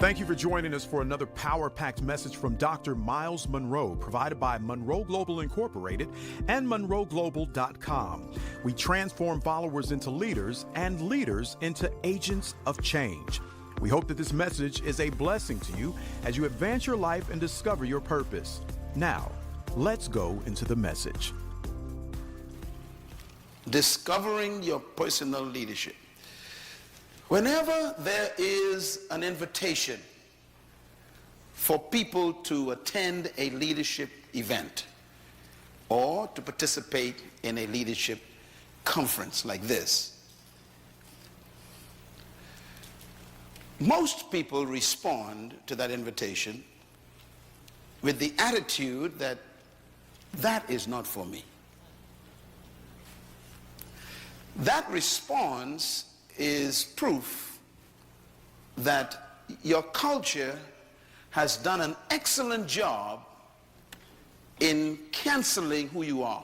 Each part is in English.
Thank you for joining us for another power-packed message from Dr. Myles Munroe, provided by Munroe Global Incorporated and MunroeGlobal.com. We transform followers into leaders and leaders into agents of change. We hope that this message is a blessing to you as you advance your life and discover your purpose. Now, let's go into the message. Discovering your personal leadership. Whenever there is an invitation for people to attend a leadership event or to participate in a leadership conference like this, most people respond to that invitation with the attitude that that is not for me. That response is proof that your culture has done an excellent job in canceling who you are.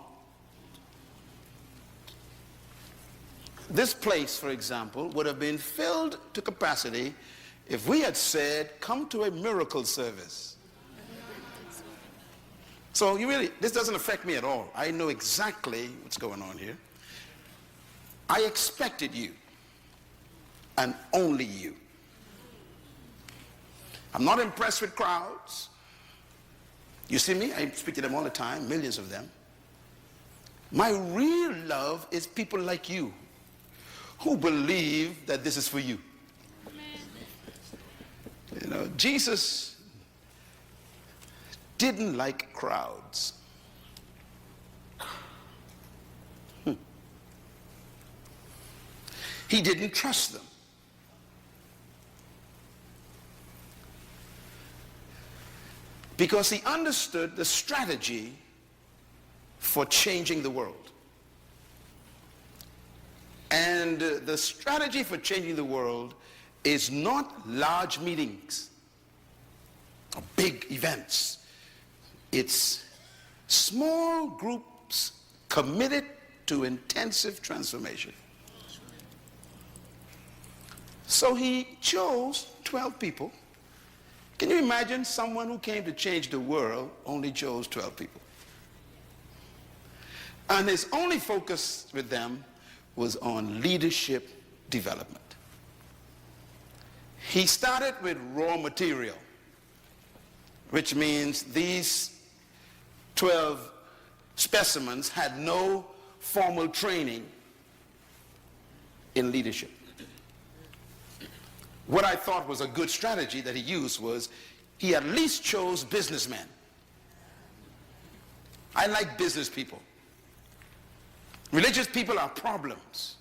This place, for example, would have been filled to capacity if we had said, come to a miracle service. So this doesn't affect me at all. I know exactly what's going on here. I expected you, and only you. I'm not impressed with crowds. You see me? I speak to them all the time, millions of them. My real love is people like you who believe that this is for you. You know, Jesus didn't like crowds. He didn't trust them. Because he understood the strategy for changing the world. And the strategy for changing the world is not large meetings or big events. It's small groups committed to intensive transformation. So he chose 12 people. Can you imagine someone who came to change the world only chose 12 people? And his only focus with them was on leadership development. He started with raw material, which means these 12 specimens had no formal training in leadership. What I thought was a good strategy that he used was he at least chose businessmen. I like business people. Religious people are problems.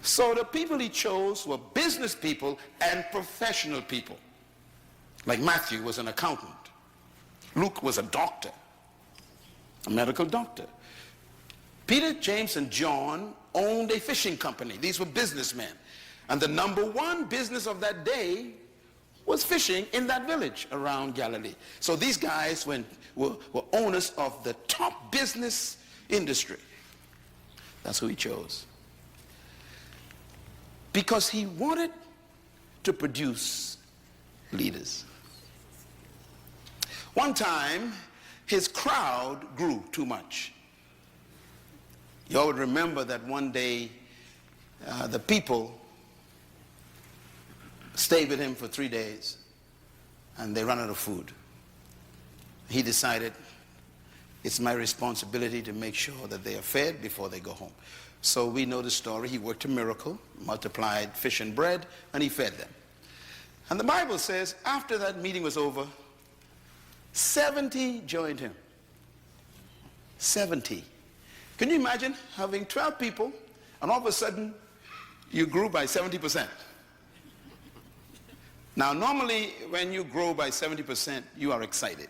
So the people he chose were business people and professional people. Like Matthew was an accountant. Luke was a doctor, a medical doctor. Peter, James, and John owned a fishing company. These were businessmen. And the number one business of that day was fishing in that village around Galilee. So these guys were owners of the top business industry. That's who he chose. Because he wanted to produce leaders. One time, his crowd grew too much. You all would remember that one day the people stayed with him for 3 days and they ran out of food. He decided it's my responsibility to make sure that they are fed before they go home. So we know the story. He worked a miracle, multiplied fish and bread, and he fed them. And the Bible says after that meeting was over, 70 joined him. 70. Can you imagine having 12 people and all of a sudden you grew by 70%? Now normally when you grow by 70% you are excited.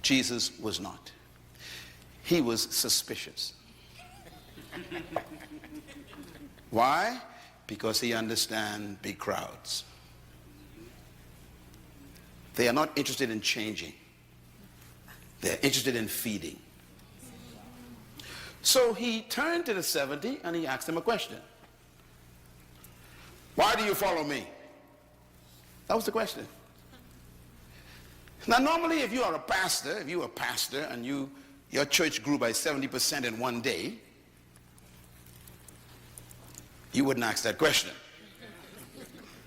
Jesus was not. He was suspicious. Why? Because he understands big crowds. They are not interested in changing. They're interested in feeding. So he turned to the 70 and he asked them a question. Why do you follow me? That was the question. Now, normally, if you are a pastor, and your church grew by 70% in one day, you wouldn't ask that question.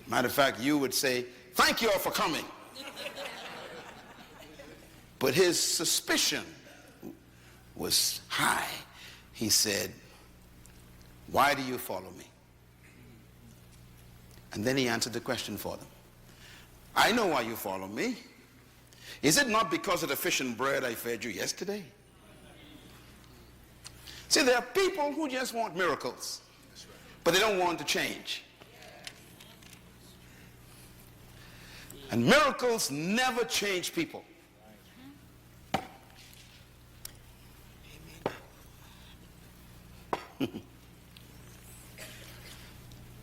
Matter of fact, you would say, thank you all for coming. But his suspicion was high. He said, why do you follow me? And then he answered the question for them. I know why you follow me. Is it not because of the fish and bread I fed you yesterday? See, there are people who just want miracles, but they don't want to change. And miracles never change people.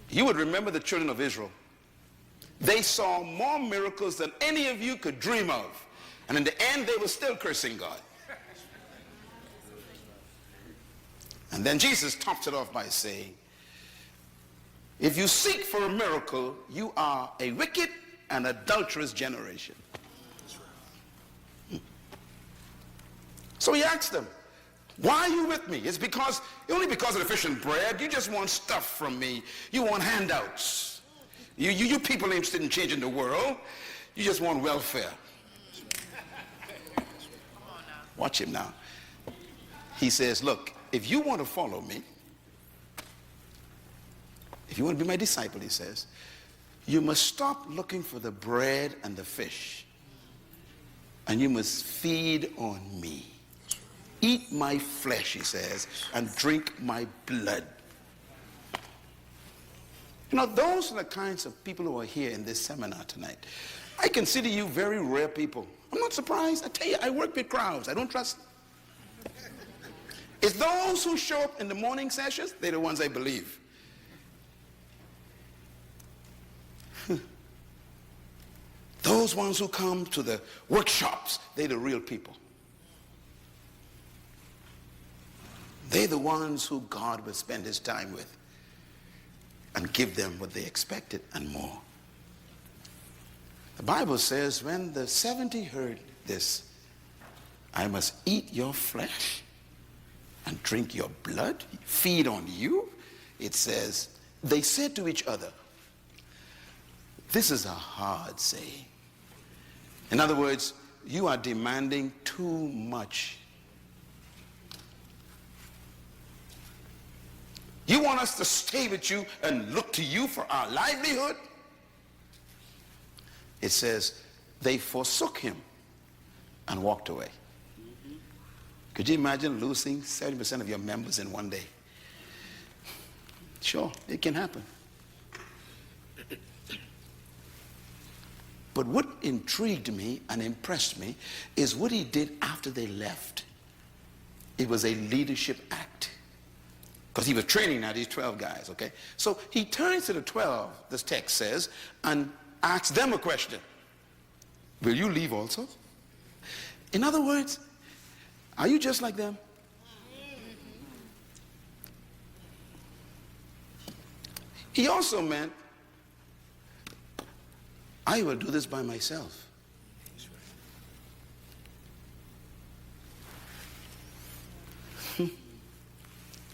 You would remember the children of Israel. They saw more miracles than any of you could dream of. And in the end, they were still cursing God. And then Jesus tops it off by saying, if you seek for a miracle, you are a wicked and adulterous generation. So he asked them, why are you with me? It's only because of the fish and bread. You just want stuff from me. You want handouts. You people interested in changing the world. You just want welfare. Watch him now. He says, look, if you want to follow me, if you want to be my disciple, he says, you must stop looking for the bread and the fish. And you must feed on me. Eat my flesh, he says, and drink my blood. You know, those are the kinds of people who are here in this seminar tonight. I consider you very rare people. I'm not surprised. I tell you, I work with crowds. I don't trust them. It's those who show up in the morning sessions, they're the ones I believe. Those ones who come to the workshops, they're the real people. They're the ones who God will spend his time with and give them what they expected and more. The Bible says when the 70 heard this, I must eat your flesh and drink your blood, feed on you. It says, they said to each other, this is a hard saying. In other words, you are demanding too much. You want us to stay with you and look to you for our livelihood? It says, they forsook him and walked away. Could you imagine losing 70% of your members in one day? Sure, it can happen. But what intrigued me and impressed me is what he did after they left. It was a leadership act. Because he was training now these 12 guys, okay? So he turns to the 12, this text says, and asks them a question. Will you leave also? In other words, are you just like them? He also meant, I will do this by myself.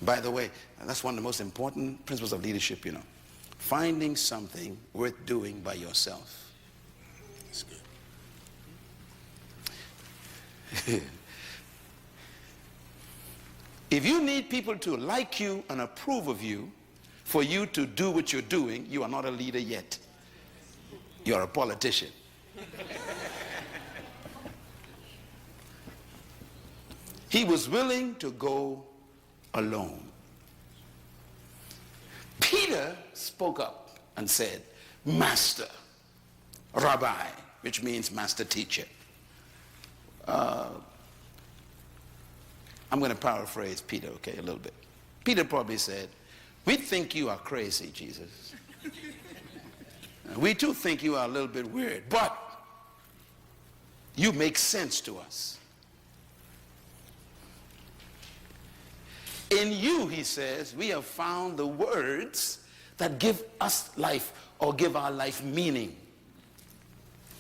By the way, that's one of the most important principles of leadership, you know. Finding something worth doing by yourself. That's good. If you need people to like you and approve of you for you to do what you're doing, you are not a leader yet. You're a politician. He was willing to go alone. Peter spoke up and said, Master, Rabbi, which means master teacher. I'm going to paraphrase Peter, okay, a little bit. Peter probably said, we think you are crazy, Jesus. We too think you are a little bit weird, but you make sense to us. In you, he says, we have found the words that give us life or give our life meaning.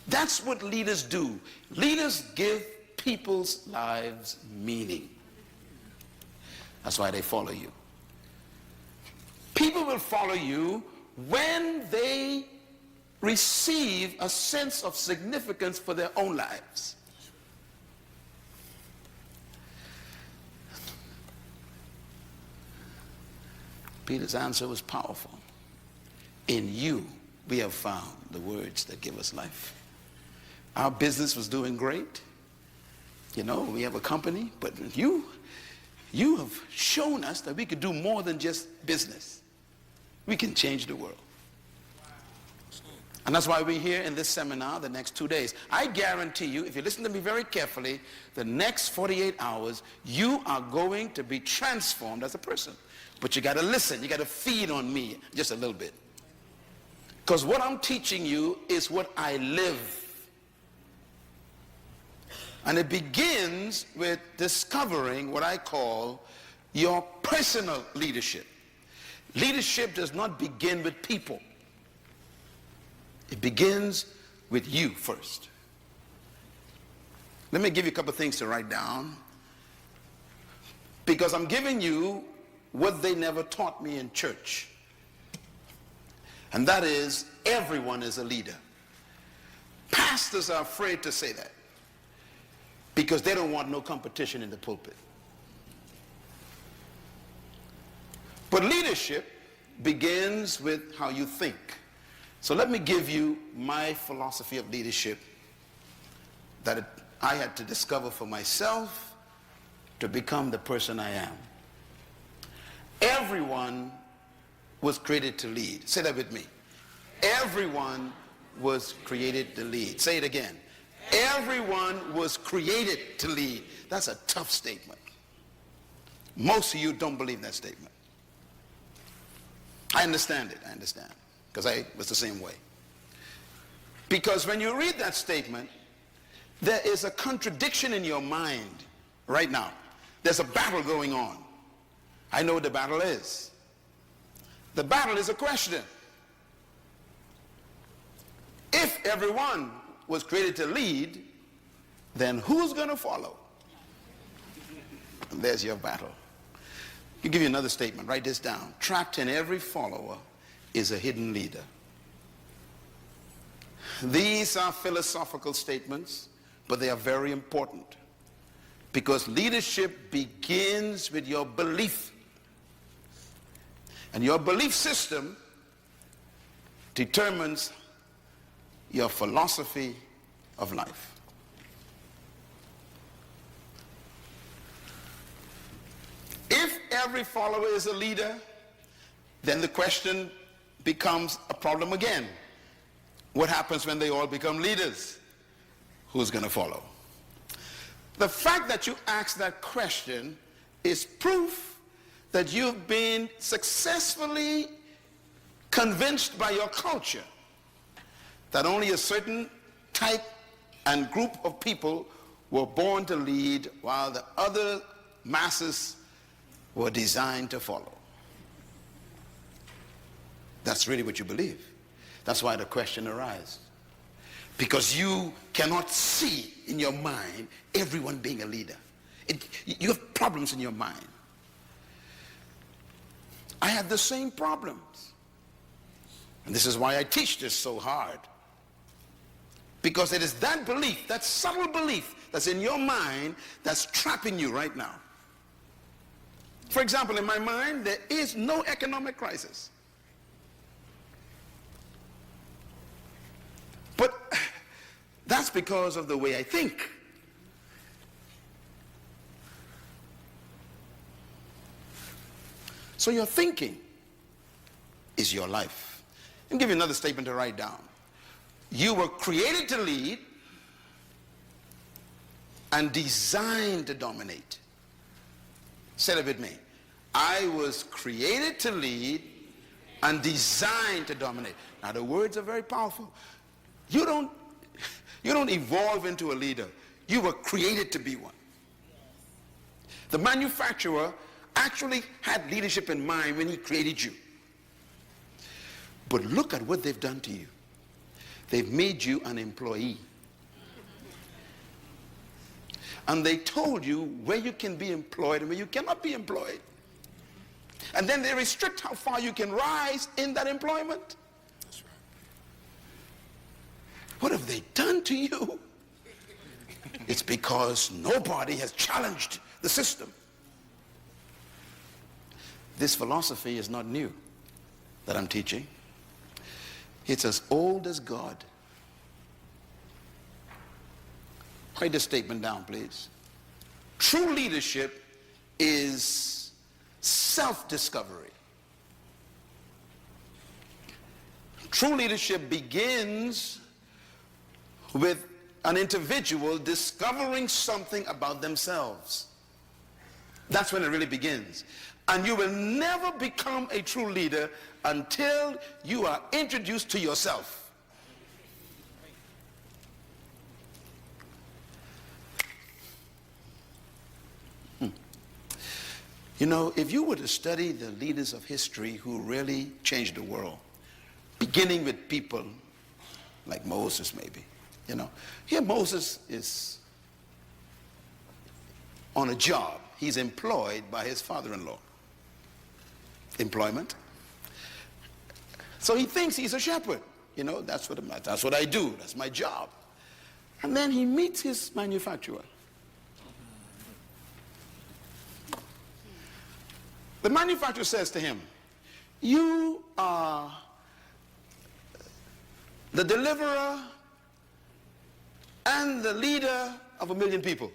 That's what leaders do. Leaders give people's lives meaning. That's why they follow you. People will follow you when they receive a sense of significance for their own lives. Peter's answer was powerful. In you, we have found the words that give us life. Our business was doing great. You know, we have a company, but you have shown us that we could do more than just business. We can change the world. And that's why we're here in this seminar the next 2 days. I guarantee you, if you listen to me very carefully, the next 48 hours, you are going to be transformed as a person. But you got to listen. You got to feed on me just a little bit. Because what I'm teaching you is what I live. And it begins with discovering what I call your personal leadership. Leadership does not begin with people. It begins with you first. Let me give you a couple of things to write down, because I'm giving you what they never taught me in church. And that is, everyone is a leader. Pastors are afraid to say that because they don't want no competition in the pulpit. But leadership begins with how you think. So let me give you my philosophy of leadership that I had to discover for myself to become the person I am. Everyone was created to lead. Say that with me. Everyone was created to lead. Say it again. Everyone was created to lead. That's a tough statement. Most of you don't believe that statement. I understand it. I understand. Because I was the same way. Because when you read that statement, there is a contradiction in your mind right now. There's a battle going on. I know what the battle is. The battle is a question. If everyone was created to lead, then who's going to follow? And there's your battle. I'll give you another statement. Write this down. Trapped in every follower is a hidden leader. These are philosophical statements, but they are very important, because leadership begins with your belief. And your belief system determines your philosophy of life. If every follower is a leader, then the question becomes a problem again. What happens when they all become leaders? Who's going to follow? The fact that you ask that question is proof that you've been successfully convinced by your culture that only a certain type and group of people were born to lead, while the other masses were designed to follow. That's really what you believe. That's why the question arises. Because you cannot see in your mind everyone being a leader. You have problems in your mind. I had the same problems. And this is why I teach this so hard. Because it is that belief, that subtle belief that's in your mind that's trapping you right now. For example, in my mind, there is no economic crisis. But that's because of the way I think. So your thinking is your life. I'll give you another statement to write down. You were created to lead and designed to dominate. Say it with me. I was created to lead and designed to dominate. Now the words are very powerful. You don't evolve into a leader. You were created to be one. The manufacturer actually had leadership in mind when he created you. But look at what they've done to you. They've made you an employee. And they told you where you can be employed and where you cannot be employed. And then they restrict how far you can rise in that employment. That's right. What have they done to you? It's because nobody has challenged the system. This philosophy is not new that I'm teaching. It's as old as God. Write this statement down, please. True leadership is self-discovery. True leadership begins with an individual discovering something about themselves. That's when it really begins. And you will never become a true leader until you are introduced to yourself. You know, if you were to study the leaders of history who really changed the world, beginning with people like Moses maybe, you know, here Moses is on a job. He's employed by his father-in-law. Employment. So he thinks he's a shepherd. You know, that's what I do. That's my job. And then he meets his manufacturer. The manufacturer says to him, you are the deliverer and the leader of 1 million people.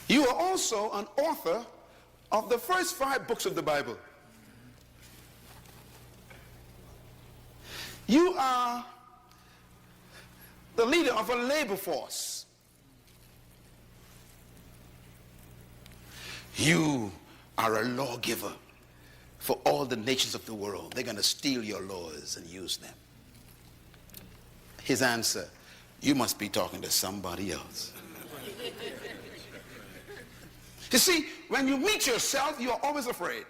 You are also an author of the first 5 books of the Bible. You are the leader of a labor force. You are a lawgiver for all the nations of the world. They're going to steal your laws and use them. His answer, you must be talking to somebody else. You see, when you meet yourself, you are always afraid.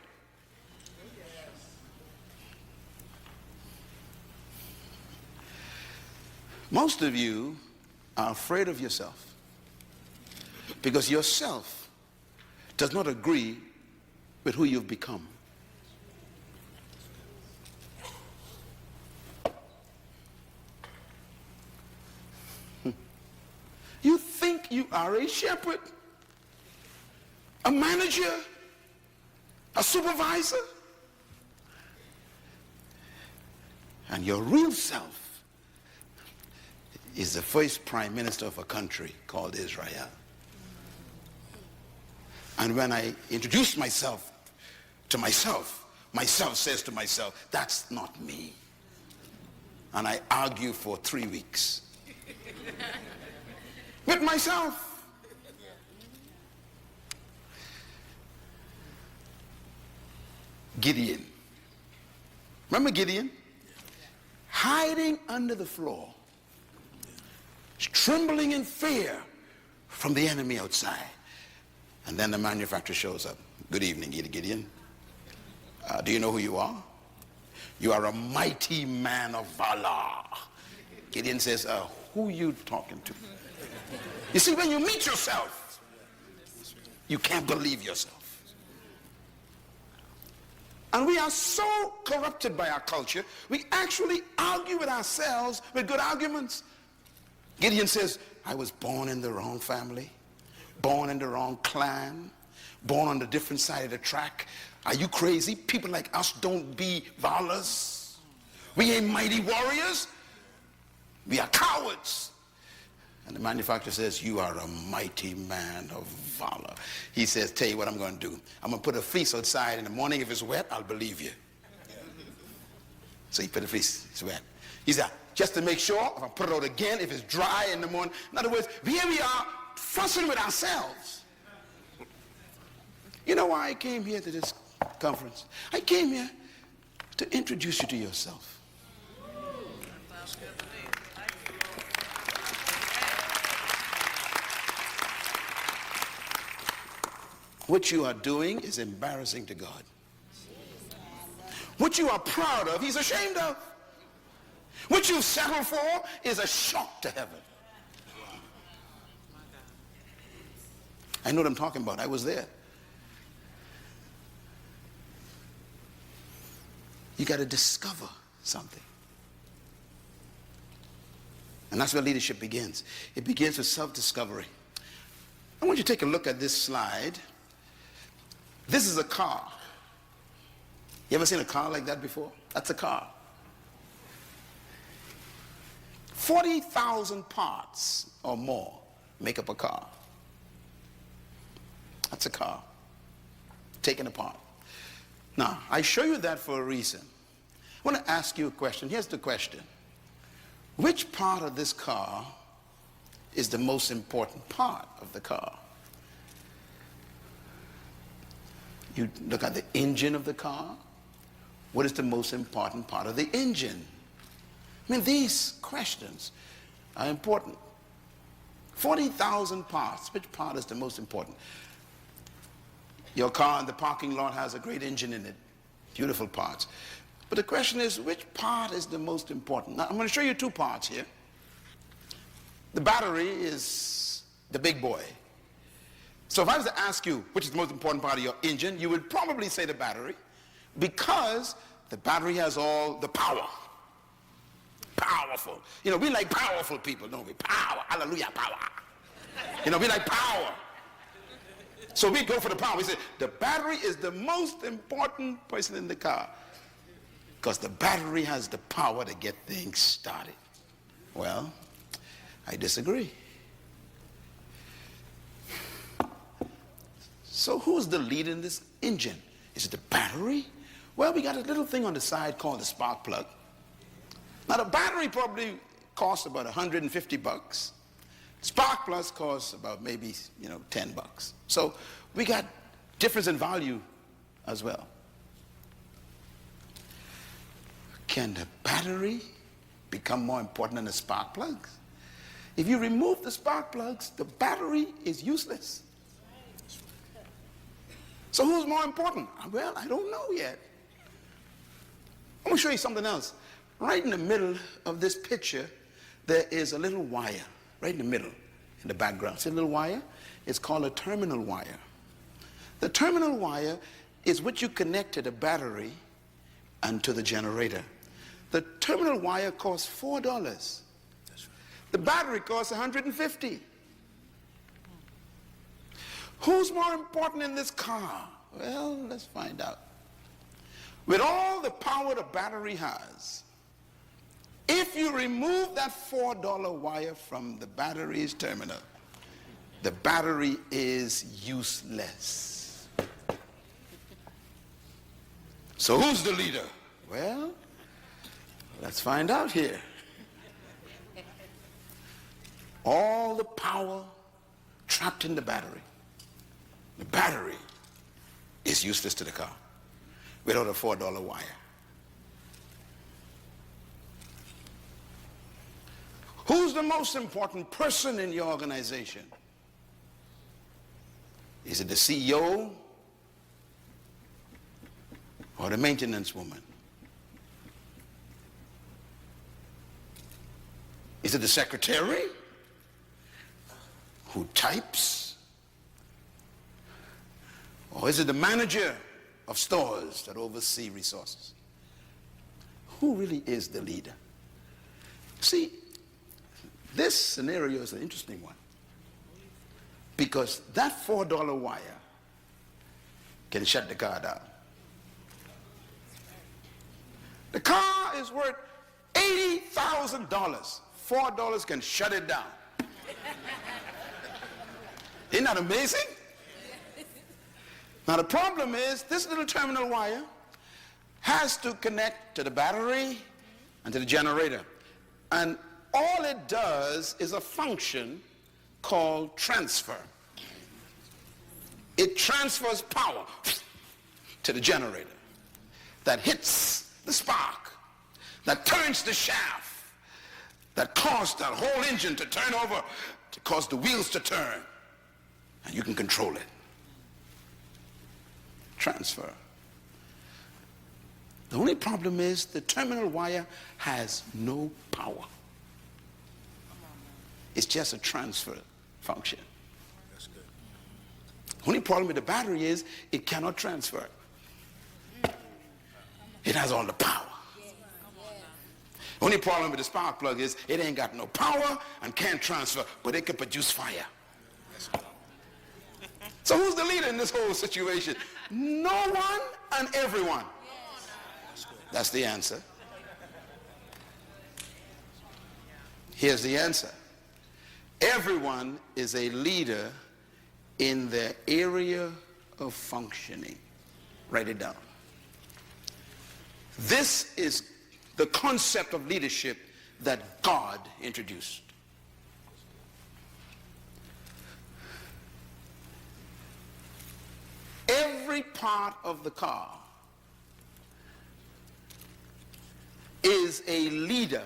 Most of you are afraid of yourself because yourself does not agree with who you've become. You think you are a shepherd, a manager, a supervisor, and your real self is the first prime minister of a country called Israel. And when I introduce myself to myself, myself says to myself, that's not me. And I argue for 3 weeks with myself. Gideon. Remember Gideon? Hiding under the floor, trembling in fear from the enemy outside. And then the manufacturer shows up. Good evening, Gideon. Do you know who you are? You are a mighty man of valor. Gideon says, who are you talking to? You see, when you meet yourself, you can't believe yourself. And we are so corrupted by our culture, we actually argue with ourselves with good arguments. Gideon says, I was born in the wrong family, born in the wrong clan, born on the different side of the track. Are you crazy? People like us don't be valors. We ain't mighty warriors. We are cowards. And the manufacturer says, you are a mighty man of valor. He says, tell you what I'm going to do. I'm going to put a fleece outside. In the morning, if it's wet, I'll believe you. So he put a fleece, it's wet. He said, just to make sure, if I put it out again, if it's dry in the morning. In other words, here we are fussing with ourselves. You know why I came here to this conference? I came here to introduce you to yourself. What you are doing is embarrassing to God. What you are proud of, he's ashamed of. What you settle for is a shock to heaven. I know what I'm talking about. I was there. You got to discover something. And that's where leadership begins. It begins with self-discovery. I want you to take a look at this slide. This is a car. You ever seen a car like that before? That's a car. 40,000 parts or more make up a car. That's a car, taken apart. Now, I show you that for a reason. I want to ask you a question. Here's the question. Which part of this car is the most important part of the car? You look at the engine of the car. What is the most important part of the engine? I mean, these questions are important. 40,000 parts. Which part is the most important? Your car in the parking lot has a great engine in it. Beautiful parts. But the question is, which part is the most important? Now, I'm going to show you two parts here. The battery is the big boy. So if I was to ask you which is the most important part of your engine, you would probably say the battery, because the battery has all the power. Powerful. You know, we like powerful people, don't we? Power. Hallelujah, power. You know, we like power. So we go for the power. We say the battery is the most important person in the car, because the battery has the power to get things started. Well, I disagree. So who's the lead in this engine? Is it the battery? Well, we got a little thing on the side called the spark plug. Now, the battery probably costs about 150 bucks. Spark plugs costs about maybe, 10 bucks. So we got difference in value as well. Can the battery become more important than the spark plugs? If you remove the spark plugs, the battery is useless. So who's more important? Well, I don't know yet. I'm going to show you something else. Right in the middle of this picture, there is a little wire. Right in the middle, in the background. See a little wire? It's called a terminal wire. The terminal wire is what you connect to the battery and to the generator. The terminal wire costs $4. The battery costs $150. Who's more important in this car? Well, let's find out. With all the power the battery has, if you remove that $4 wire from the battery's terminal, the battery is useless. So who's the leader? Well, let's find out here. All the power trapped in the battery. The battery is useless to the car without a $4 wire. Who's the most important person in your organization? Is it the CEO or the maintenance woman? Is it the secretary who types? Or is it the manager of stores that oversee resources? Who really is the leader? See, this scenario is an interesting one, because that $4 wire can shut the car down. The car is worth $80,000. $4 can shut it down. Isn't that amazing? Now the problem is, this little terminal wire has to connect to the battery and to the generator. And all it does is a function called transfer. It transfers power to the generator that hits the spark, that turns the shaft, that caused that whole engine to turn over, to cause the wheels to turn, and you can control it. Transfer. The only problem is the terminal wire has no power. It's just a transfer function. That's good. Only problem with the battery is it cannot transfer. It has all the power. Only problem with the spark plug is it ain't got no power and can't transfer, but it can produce fire. So who's the leader in this whole situation? No one and everyone. That's the answer. Here's the answer. Everyone is a leader in their area of functioning. Write it down. This is the concept of leadership that God introduced. Every part of the car is a leader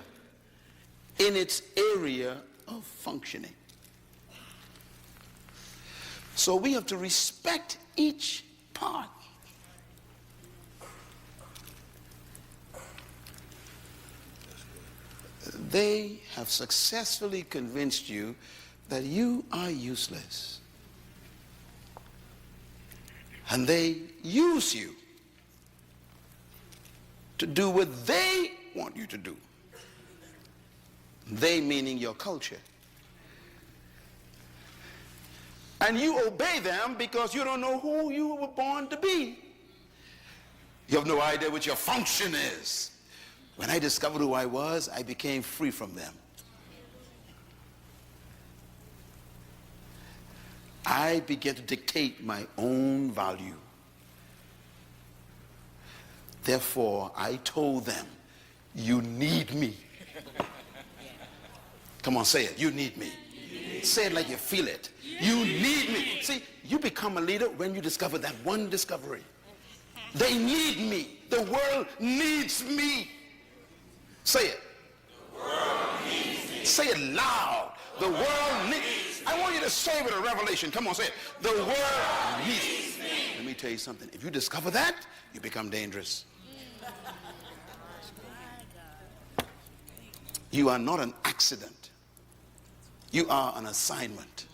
in its area of functioning. So we have to respect each part. They have successfully convinced you that you are useless. And they use you to do what they want you to do. They meaning your culture. And you obey them because you don't know who you were born to be. You have no idea what your function is. When I discovered who I was, I became free from them. I began to dictate my own value. Therefore, I told them, you need me. Come on, say it. You need me. Say it like you feel it. You need me. See, you become a leader when you discover that one discovery. They need me. The world needs me. Say it. The world needs me. Say it loud. The world needs. I want you to say it with a revelation. Come on, say it. The world needs me. Let me tell you something. If you discover that, you become dangerous. You are not an accident. You are an assignment.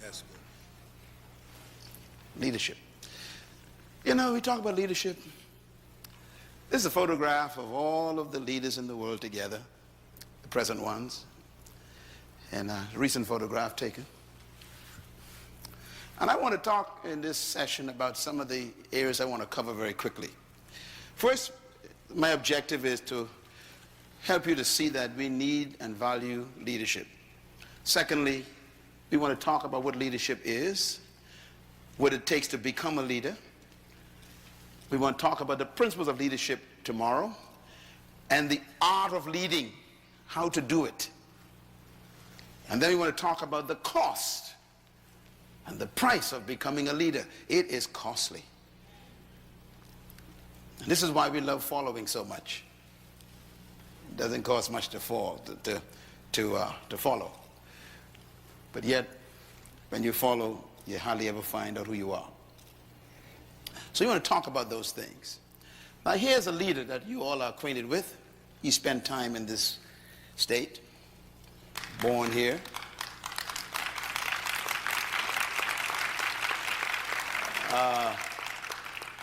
That's good. Leadership. You know, we talk about leadership. This is a photograph of all of the leaders in the world together, the present ones, and a recent photograph taken. And I want to talk in this session about some of the areas I want to cover very quickly. First, my objective is to help you to see that we need and value leadership. Secondly, we want to talk about what leadership is, what it takes to become a leader. We want to talk about the principles of leadership tomorrow and the art of leading, how to do it. And then we want to talk about the cost and the price of becoming a leader. It is costly. And this is why we love following so much. It doesn't cost much to follow. But yet, when you follow, you hardly ever find out who you are. So you want to talk about those things. Now here's a leader that you all are acquainted with. He spent time in this state, born here.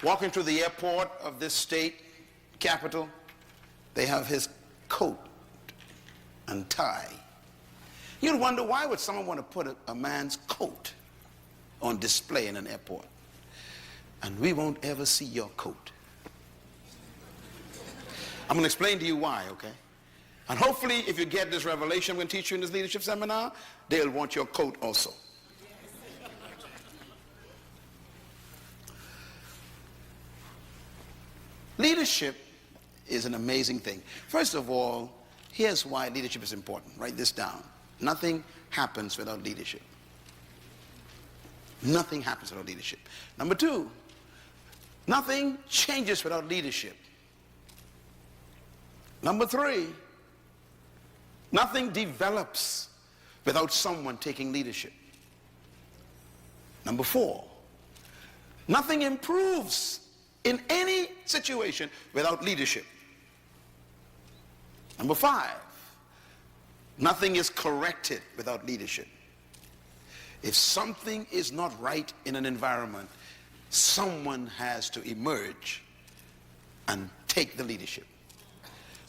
Walking through the airport of this state capital, they have his coat and tie. You'd wonder, why would someone want to put a man's coat on display in an airport? And we won't ever see your coat. I'm going to explain to you why, okay? And hopefully, if you get this revelation I'm going to teach you in this leadership seminar, they'll want your coat also. Leadership is an amazing thing. First of all, here's why leadership is important. Write this down. Nothing happens without leadership. Nothing happens without leadership. Number two, nothing changes without leadership. Number three, nothing develops without someone taking leadership. Number four, nothing improves in any situation without leadership. Number 5, nothing is corrected without leadership. If something is not right in an environment, someone has to emerge and take the leadership.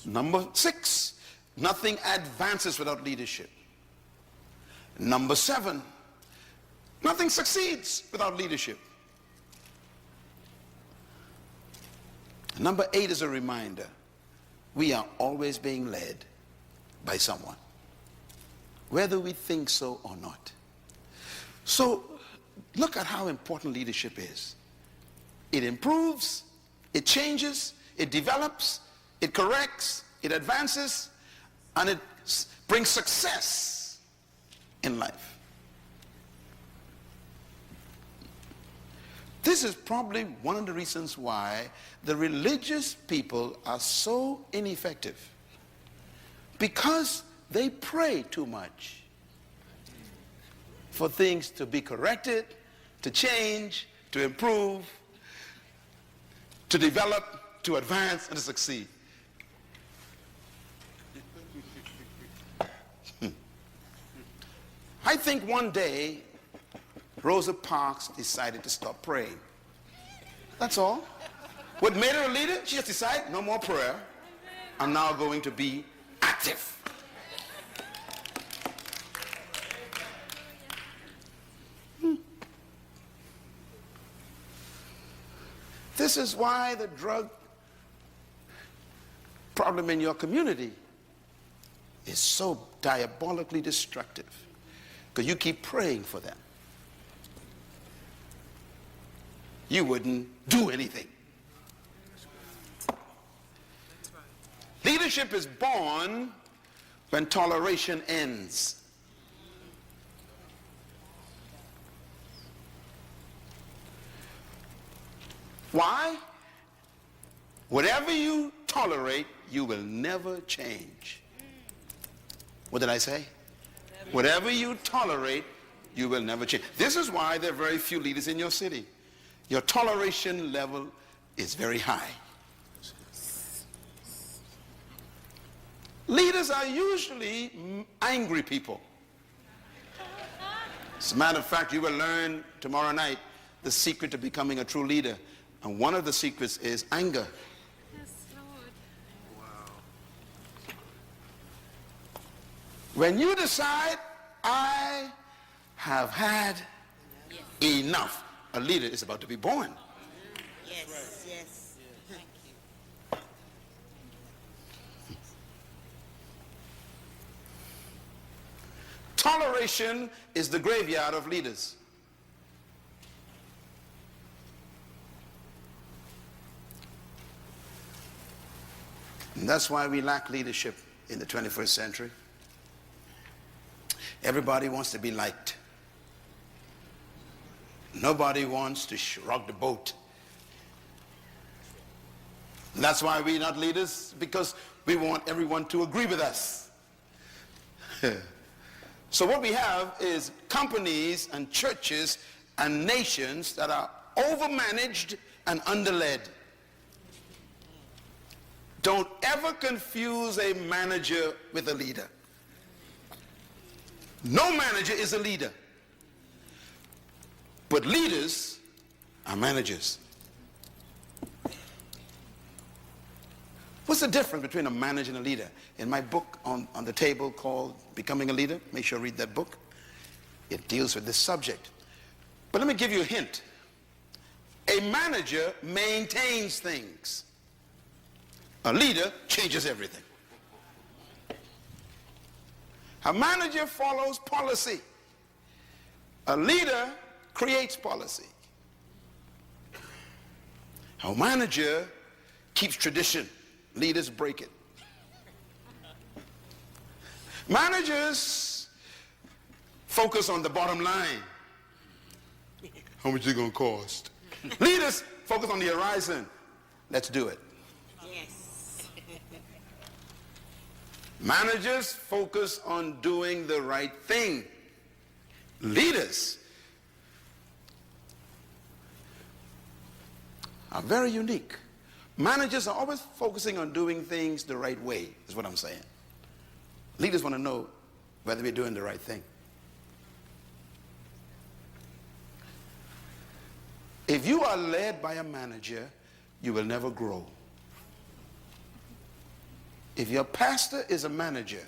Number 6, nothing advances without leadership. Number 7, nothing succeeds without leadership. Number 8 is a reminder. We are always being led by someone, whether we think so or not. So look at how important leadership is. It improves, it changes, it develops, it corrects, it advances, and it brings success in life. This is probably one of the reasons why the religious people are so ineffective, because they pray too much for things to be corrected, to change, to improve, to develop, to advance, and to succeed. I think one day Rosa Parks decided to stop praying. That's all. What made her a leader? She just decided, no more prayer. I'm now going to be active. This is why the drug problem in your community is so diabolically destructive, because you keep praying for them. You wouldn't do anything. Leadership is born when toleration ends. Why? Whatever you tolerate, you will never change. What did I say? Whatever you tolerate, you will never change. This is why there are very few leaders in your city. Your toleration level is very high. Leaders are usually angry people. As a matter of fact, you will learn tomorrow night the secret to becoming a true leader. And one of the secrets is anger. Yes, Lord. Wow. When you decide, I have had enough, a leader is about to be born. Yes, yes. Thank you. Toleration is the graveyard of leaders. And that's why we lack leadership in the 21st century. Everybody wants to be liked. Nobody wants to rock the boat. And that's why we're not leaders, because we want everyone to agree with us. So what we have is companies and churches and nations that are overmanaged and underled. Don't ever confuse a manager with a leader. No manager is a leader. But leaders are managers. What's the difference between a manager and a leader? In my book on the table called Becoming a Leader, make sure you read that book. It deals with this subject. But let me give you a hint. A manager maintains things. A leader changes everything. A manager follows policy. A leader creates policy. A manager keeps tradition. Leaders break it. Managers focus on the bottom line. How much is it going to cost? Leaders focus on the horizon. Let's do it. Yes. Managers focus on doing the right thing. Leaders are very unique. Managers are always focusing on doing things the right way, is what I'm saying. Leaders want to know whether we're doing the right thing. If you are led by a manager, you will never grow. If your pastor is a manager,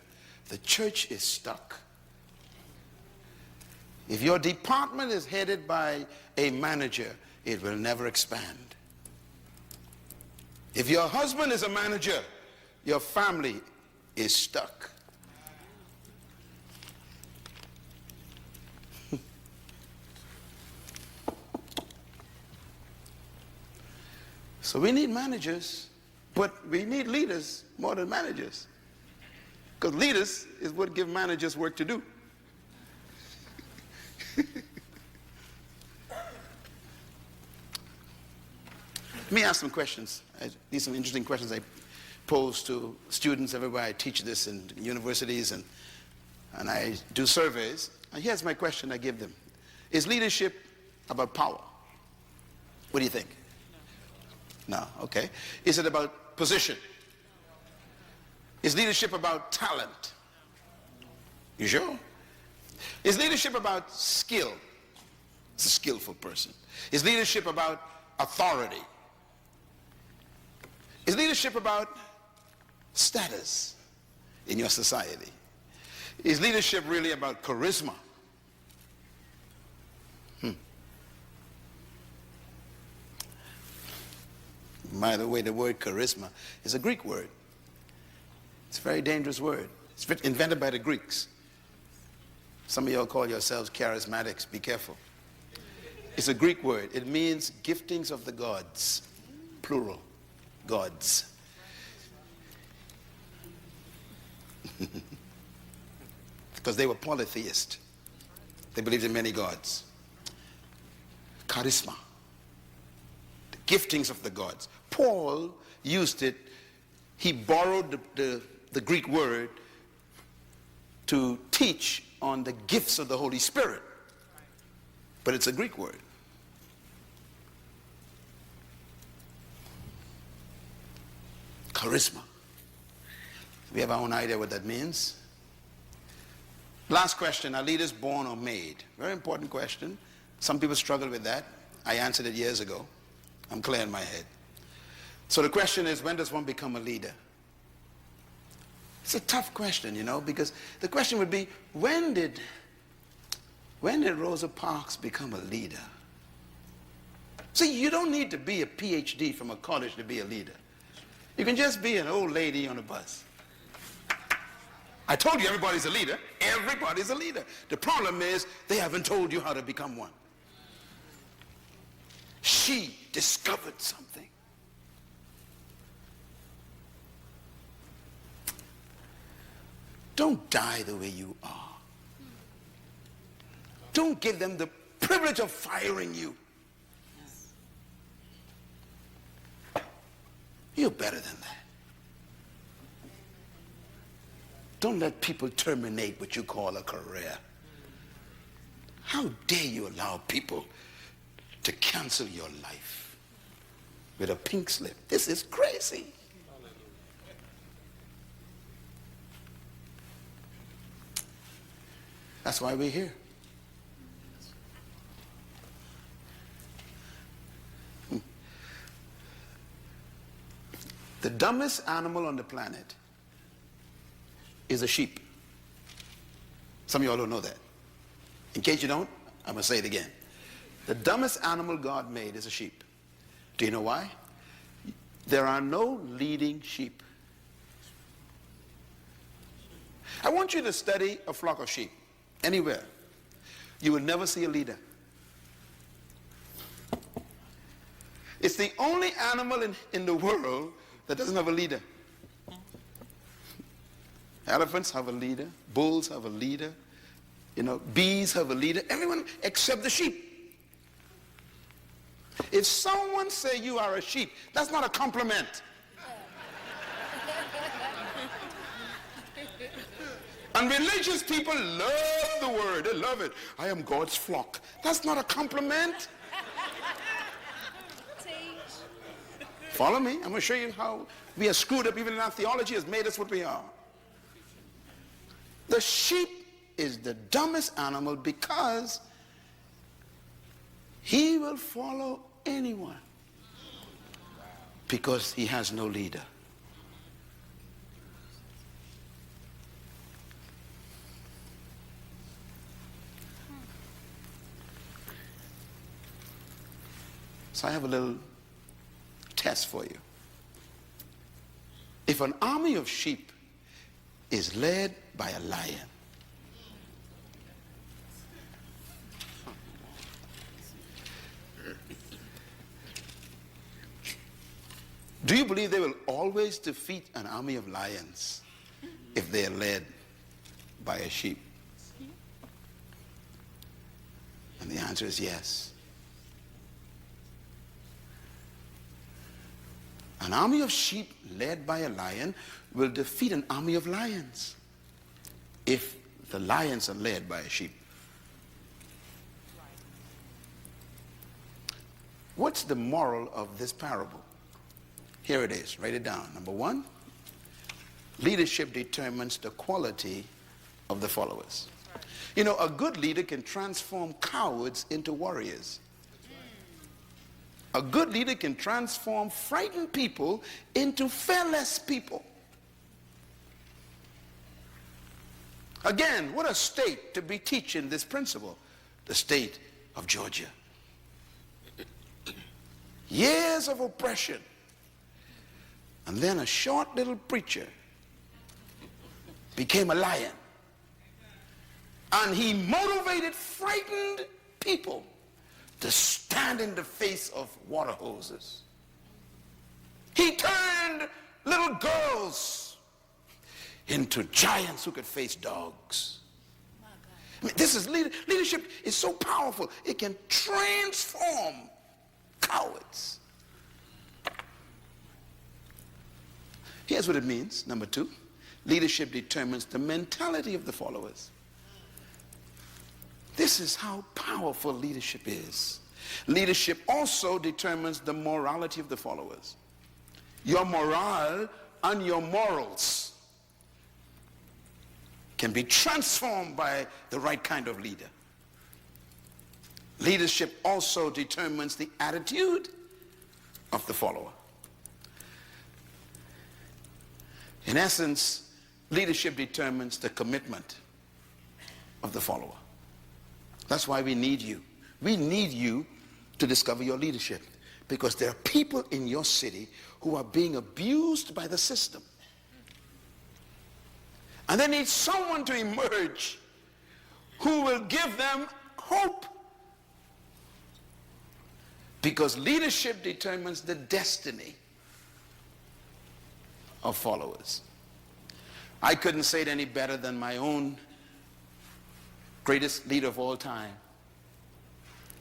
the church is stuck. If your department is headed by a manager, it will never expand. If your husband is a manager, your family is stuck. So we need managers, but we need leaders more than managers. Because leaders is what give managers work to do. Let me ask some questions. These are some interesting questions I pose to students everywhere. I teach this in universities and I do surveys. And here's my question I give them. Is leadership about power? What do you think? No, okay. Is it about position? Is leadership about talent? You sure? Is leadership about skill? It's a skillful person. Is leadership about authority? Is leadership about status in your society? Is leadership really about charisma? By the way, the word charisma is a Greek word. It's a very dangerous word. It's invented by the Greeks. Some of y'all call yourselves charismatics. Be careful. It's a Greek word. It means giftings of the gods, plural, gods. Because they were polytheist. They believed in many gods. Charisma. The giftings of the gods. Paul used it. He borrowed the Greek word to teach on the gifts of the Holy Spirit. But it's a Greek word. Charisma. We have our own idea what that means. Last question, are leaders born or made? Very important question. Some people struggle with that. I answered it years ago. I'm clear in my head. So the question is, when does one become a leader? It's a tough question, you know, because the question would be, when did Rosa Parks become a leader? See, you don't need to be a PhD from a college to be a leader. You can just be an old lady on a bus. I told you everybody's a leader. Everybody's a leader. The problem is they haven't told you how to become one. She discovered something. Don't die the way you are. Don't give them the privilege of firing you. You're better than that. Don't let people terminate what you call a career. How dare you allow people to cancel your life with a pink slip? This is crazy. That's why we're here. The dumbest animal on the planet is a sheep. Some of y'all don't know that. In case you don't, I'm going to say it again. The dumbest animal God made is a sheep. Do you know why? There are no leading sheep. I want you to study a flock of sheep anywhere. You will never see a leader. It's the only animal in the world that doesn't have a leader. Elephants have a leader. Bulls have a leader. You know, bees have a leader. Everyone except the sheep. If someone say you are a sheep, that's not a compliment. And religious people love the word. They love it. I am God's flock. That's not a compliment. Follow me. I'm going to show you how we are screwed up even in our theology has made us what we are. The sheep is the dumbest animal because he will follow anyone because he has no leader. So I have a little test for you. If an army of sheep is led by a lion, do you believe they will always defeat an army of lions if they are led by a sheep? And the answer is yes. An army of sheep led by a lion will defeat an army of lions if the lions are led by a sheep. What's the moral of this parable? Here it is. Write it down. Number one, leadership determines the quality of the followers. You know, a good leader can transform cowards into warriors. A good leader can transform frightened people into fearless people. Again, what a state to be teaching this principle. The state of Georgia. Years of oppression. And then a short little preacher became a lion. And he motivated frightened people to stand in the face of water hoses. He turned little girls into giants who could face dogs. I mean, this is leadership is so powerful. It can transform cowards. Here's what it means. Number two, leadership determines the mentality of the followers. This is how powerful leadership is. Leadership also determines the morality of the followers. Your morale and your morals can be transformed by the right kind of leader. Leadership also determines the attitude of the follower. In essence, leadership determines the commitment of the follower. That's why we need you. We need you to discover your leadership, because there are people in your city who are being abused by the system. And they need someone to emerge who will give them hope. Because leadership determines the destiny of followers. I couldn't say it any better than my own greatest leader of all time,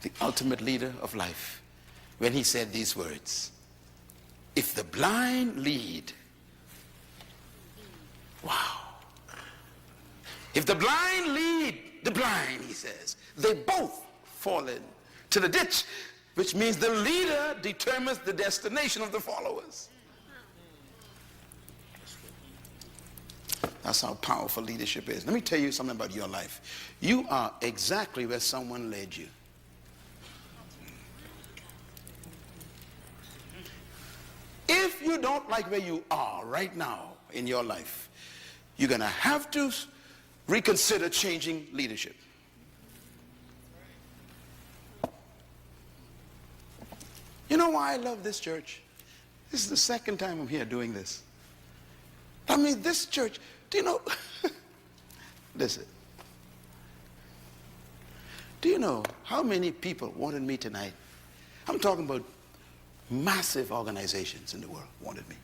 the ultimate leader of life, when he said these words: if the blind lead, wow. If the blind lead the blind, he says, they both fall into the ditch, which means the leader determines the destination of the followers. That's how powerful leadership is. Let me tell you something about your life. You are exactly where someone led you. If you don't like where you are right now in your life, you're going to have to reconsider changing leadership. You know why I love this church? This is the second time I'm here doing this. I mean, this church, do you know, listen, do you know how many people wanted me tonight? I'm talking about massive organizations in the world wanted me.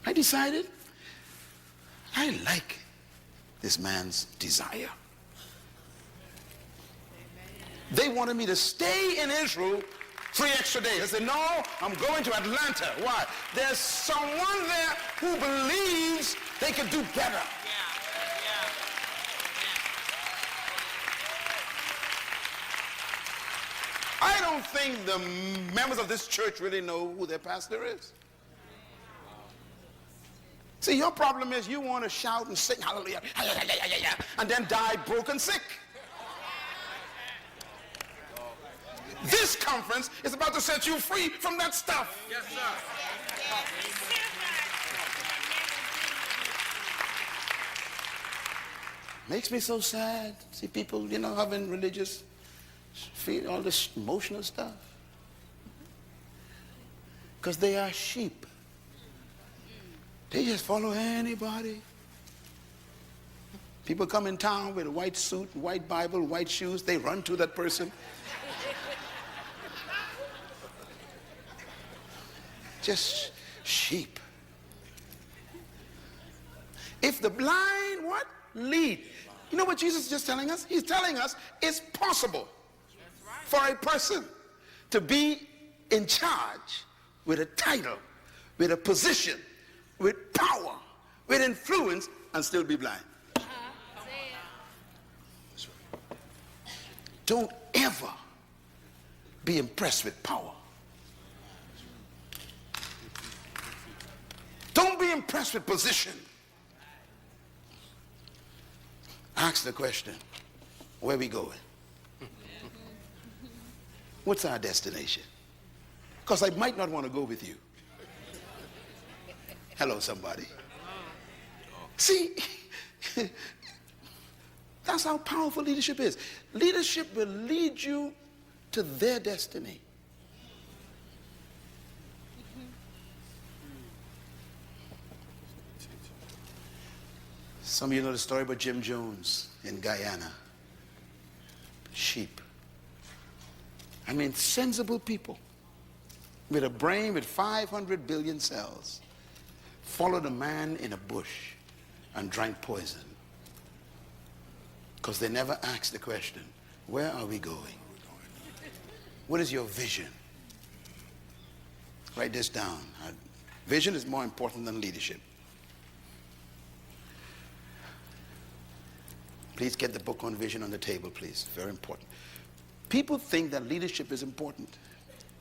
I decided I like this man's desire. They wanted me to stay in Israel 3 extra days. I said, no, I'm going to Atlanta. Why? There's someone there who believes they can do better. I don't don't think the members of this church really know who their pastor is. See, your problem is you want to shout and sing hallelujah, and then die broken sick. This conference is about to set you free from that stuff. Yes, sir. Makes me so sad. See people, having religious, feel all this emotional stuff. Because they are sheep. They just follow anybody. People come in town with a white suit, white Bible, white shoes. They run to that person. Just sheep. If the blind, what? Lead. You know what Jesus is just telling us? He's telling us it's possible for a person to be in charge with a title, with a position, with power, with influence, and still be blind. Don't ever be impressed with power. Don't be impressed with position. Ask the question, where we going? What's our destination? Because I might not want to go with you. Hello, somebody. See, that's how powerful leadership is. Leadership will lead you to their destiny. Some of you know the story about Jim Jones in Guyana. Sheep. I mean, sensible people with a brain with 500 billion cells followed a man in a bush and drank poison. Because they never asked the question, where are we going? What is your vision? Write this down. Vision is more important than leadership. Please get the book on vision on the table, please. Very important. People think that leadership is important,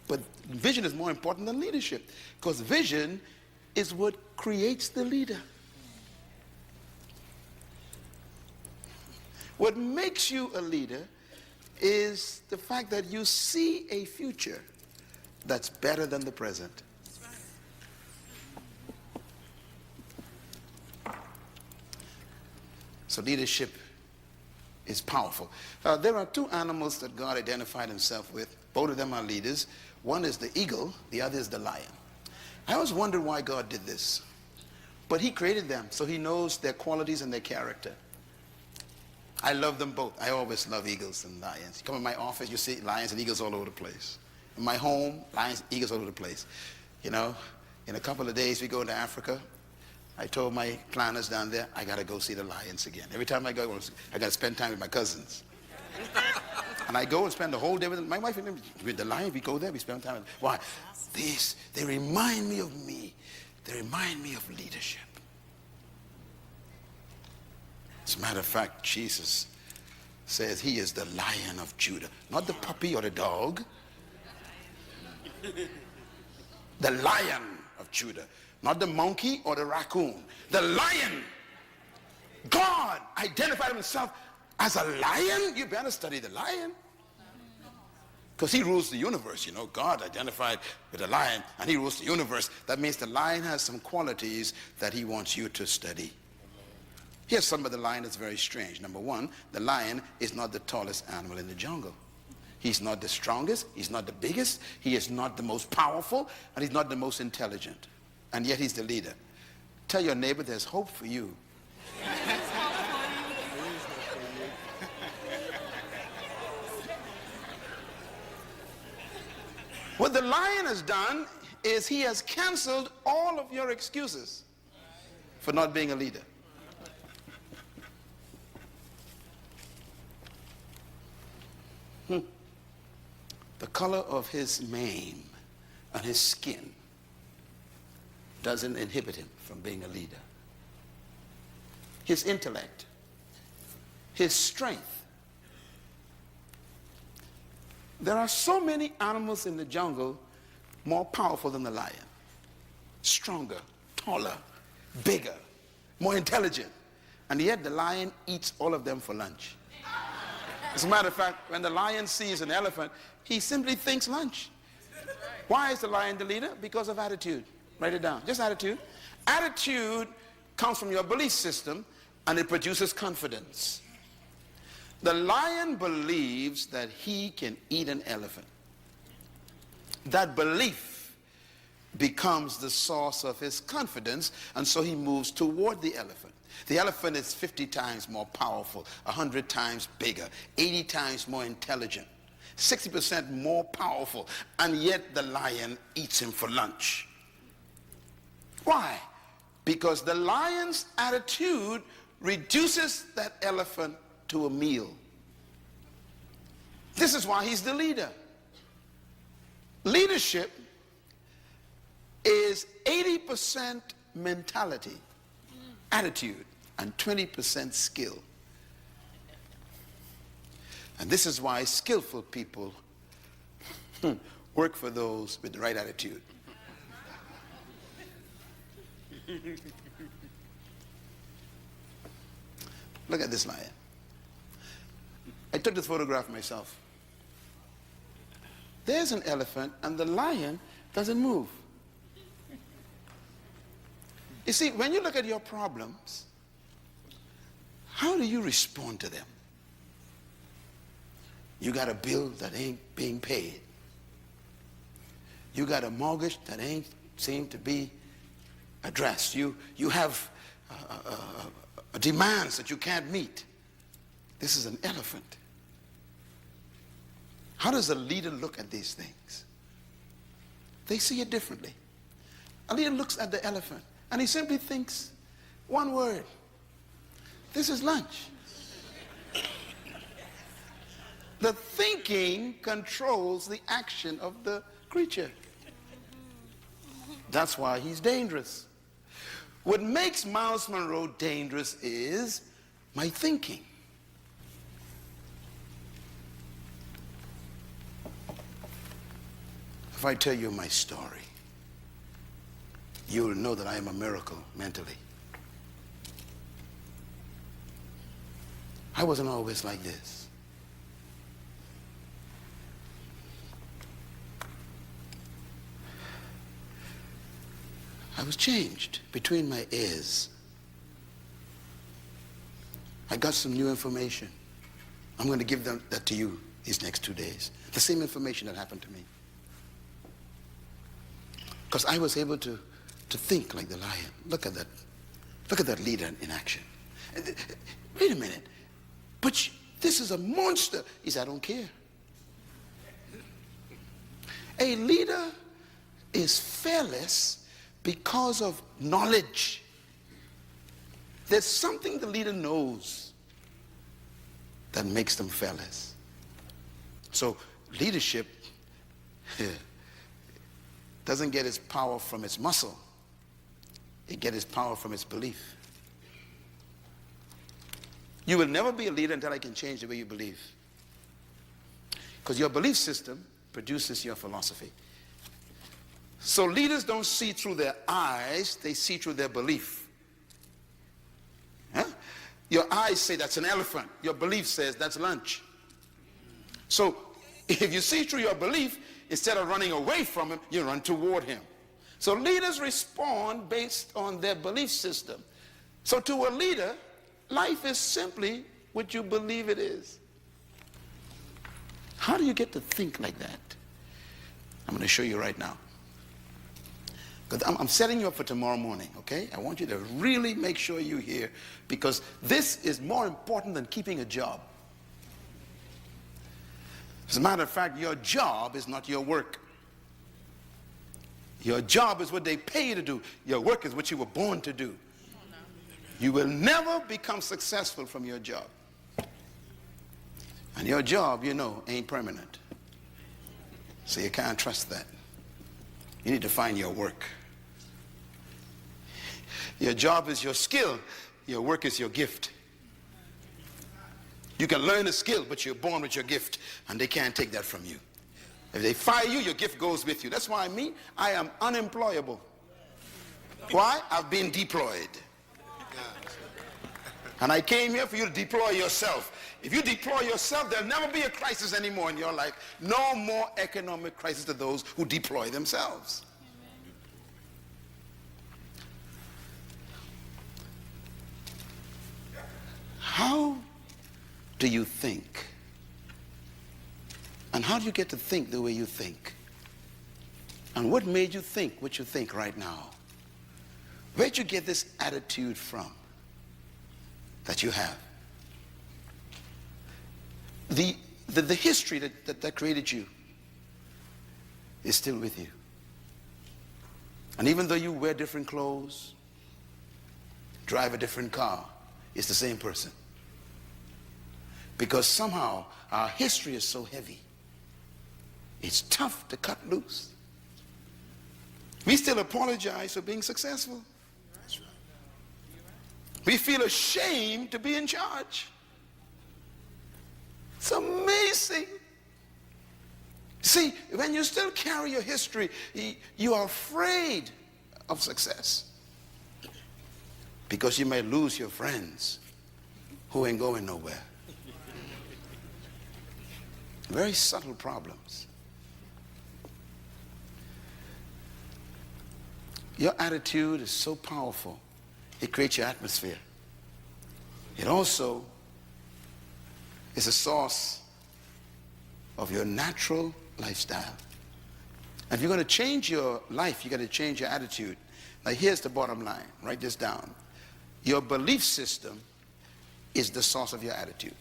but vision is more important than leadership, because vision is what creates the leader. What makes you a leader is the fact that you see a future that's better than the present. So leadership is powerful. There are two animals that God identified himself with. Both of them are leaders. One is the eagle, the other is the lion. I always wondered why God did this. But he created them, so he knows their qualities and their character. I love them both. I always love eagles and lions. You come in my office, you see lions and eagles all over the place. In my home, lions, eagles all over the place. In a couple of days we go into Africa. I told my planners down there, I got to go see the lions again. Every time I go, I got to spend time with my cousins. And I go and spend the whole day with them. My wife and them, with the lions, we go there, we spend time with them. Why? They remind me of me. They remind me of leadership. As a matter of fact, Jesus says he is the Lion of Judah. Not the puppy or the dog. The Lion of Judah. Not the monkey or the raccoon. The lion. God identified himself as a lion. You better study the lion. Because he rules the universe. God identified with a lion and he rules the universe. That means the lion has some qualities that he wants you to study. Here's some of the lion that's very strange. Number one, the lion is not the tallest animal in the jungle. He's not the strongest. He's not the biggest. He is not the most powerful. And he's not the most intelligent. And yet he's the leader. Tell your neighbor there's hope for you. What the lion has done is he has canceled all of your excuses for not being a leader. The color of his mane and his skin doesn't inhibit him from being a leader. His intellect, his strength, There are so many animals in the jungle more powerful than the lion. Stronger, taller, bigger, more intelligent. And yet the lion eats all of them for lunch. As a matter of fact, when the lion sees an elephant, he simply thinks lunch. Why is the lion the leader? Because of attitude. Write it down. Just attitude. Attitude comes from your belief system, and it produces confidence. The lion believes that he can eat an elephant. That belief becomes the source of his confidence, and so he moves toward the elephant. The elephant is 50 times more powerful, 100 times bigger, 80 times more intelligent, 60% more powerful, and yet the lion eats him for lunch. Why? Because the lion's attitude reduces that elephant to a meal. This is why he's the leader. Leadership is 80% mentality, attitude, and 20% skill. And this is why skillful people work for those with the right attitude. Look at this lion. I took this photograph myself. There's an elephant and the lion doesn't move. You see, when you look at your problems, how do you respond to them? You got a bill that ain't being paid. You got a mortgage that ain't seem to be addressed. You have demands that you can't meet. This is an elephant. How does a leader look at these things? They see it differently. A leader looks at the elephant and he simply thinks one word: this is lunch. The thinking controls the action of the creature. That's why he's dangerous. What makes Myles Munroe dangerous is my thinking. If I tell you my story, you'll know that I am a miracle mentally. I wasn't always like this. I was changed between my ears. I got some new information. I'm going to give that to you these next 2 days. The same information that happened to me. Because I was able to think like the lion. Look at that. Look at that leader in action. Wait a minute. But this is a monster. He said, I don't care. A leader is fearless because of knowledge. There's something the leader knows that makes them fearless. So leadership doesn't get its power from its muscle. It gets its power from its belief. You will never be a leader until I can change the way you believe. Because your belief system produces your philosophy. So leaders don't see through their eyes, they see through their belief. Huh? Your eyes say that's an elephant. Your belief says that's lunch. So if you see through your belief, instead of running away from him, you run toward him. So leaders respond based on their belief system. So to a leader, life is simply what you believe it is. How do you get to think like that? I'm going to show you right now. Because I'm setting you up for tomorrow morning, okay? I want you to really make sure you're here, because this is more important than keeping a job. As a matter of fact, your job is not your work. Your job is what they pay you to do. Your work is what you were born to do. You will never become successful from your job. And your job, you know, ain't permanent. So you can't trust that. You need to find your work. Your job is your skill. Your work is your gift. You can learn a skill, but you're born with your gift, and they can't take that from you. If they fire you, your gift goes with you. That's why I am unemployable. Why? I've been deployed. And I came here for you to deploy yourself. If you deploy yourself, there'll never be a crisis anymore in your life. No more economic crisis to those who deploy themselves. How do you think? And how do you get to think the way you think? And what made you think what you think right now? Where'd you get this attitude from that you have? The history that created you is still with you. And even though you wear different clothes, drive a different car, it's the same person. Because somehow our history is so heavy. It's tough to cut loose. We still apologize for being successful. That's right. We feel ashamed to be in charge. It's amazing. See, when you still carry your history, you are afraid of success. Because you may lose your friends who ain't going nowhere. Very subtle problems. Your attitude is so powerful. It creates your atmosphere. It also is a source of your natural lifestyle. And if you're going to change your life, you got to change your attitude. Now here's the bottom line. Write this down. Your belief system is the source of your attitude.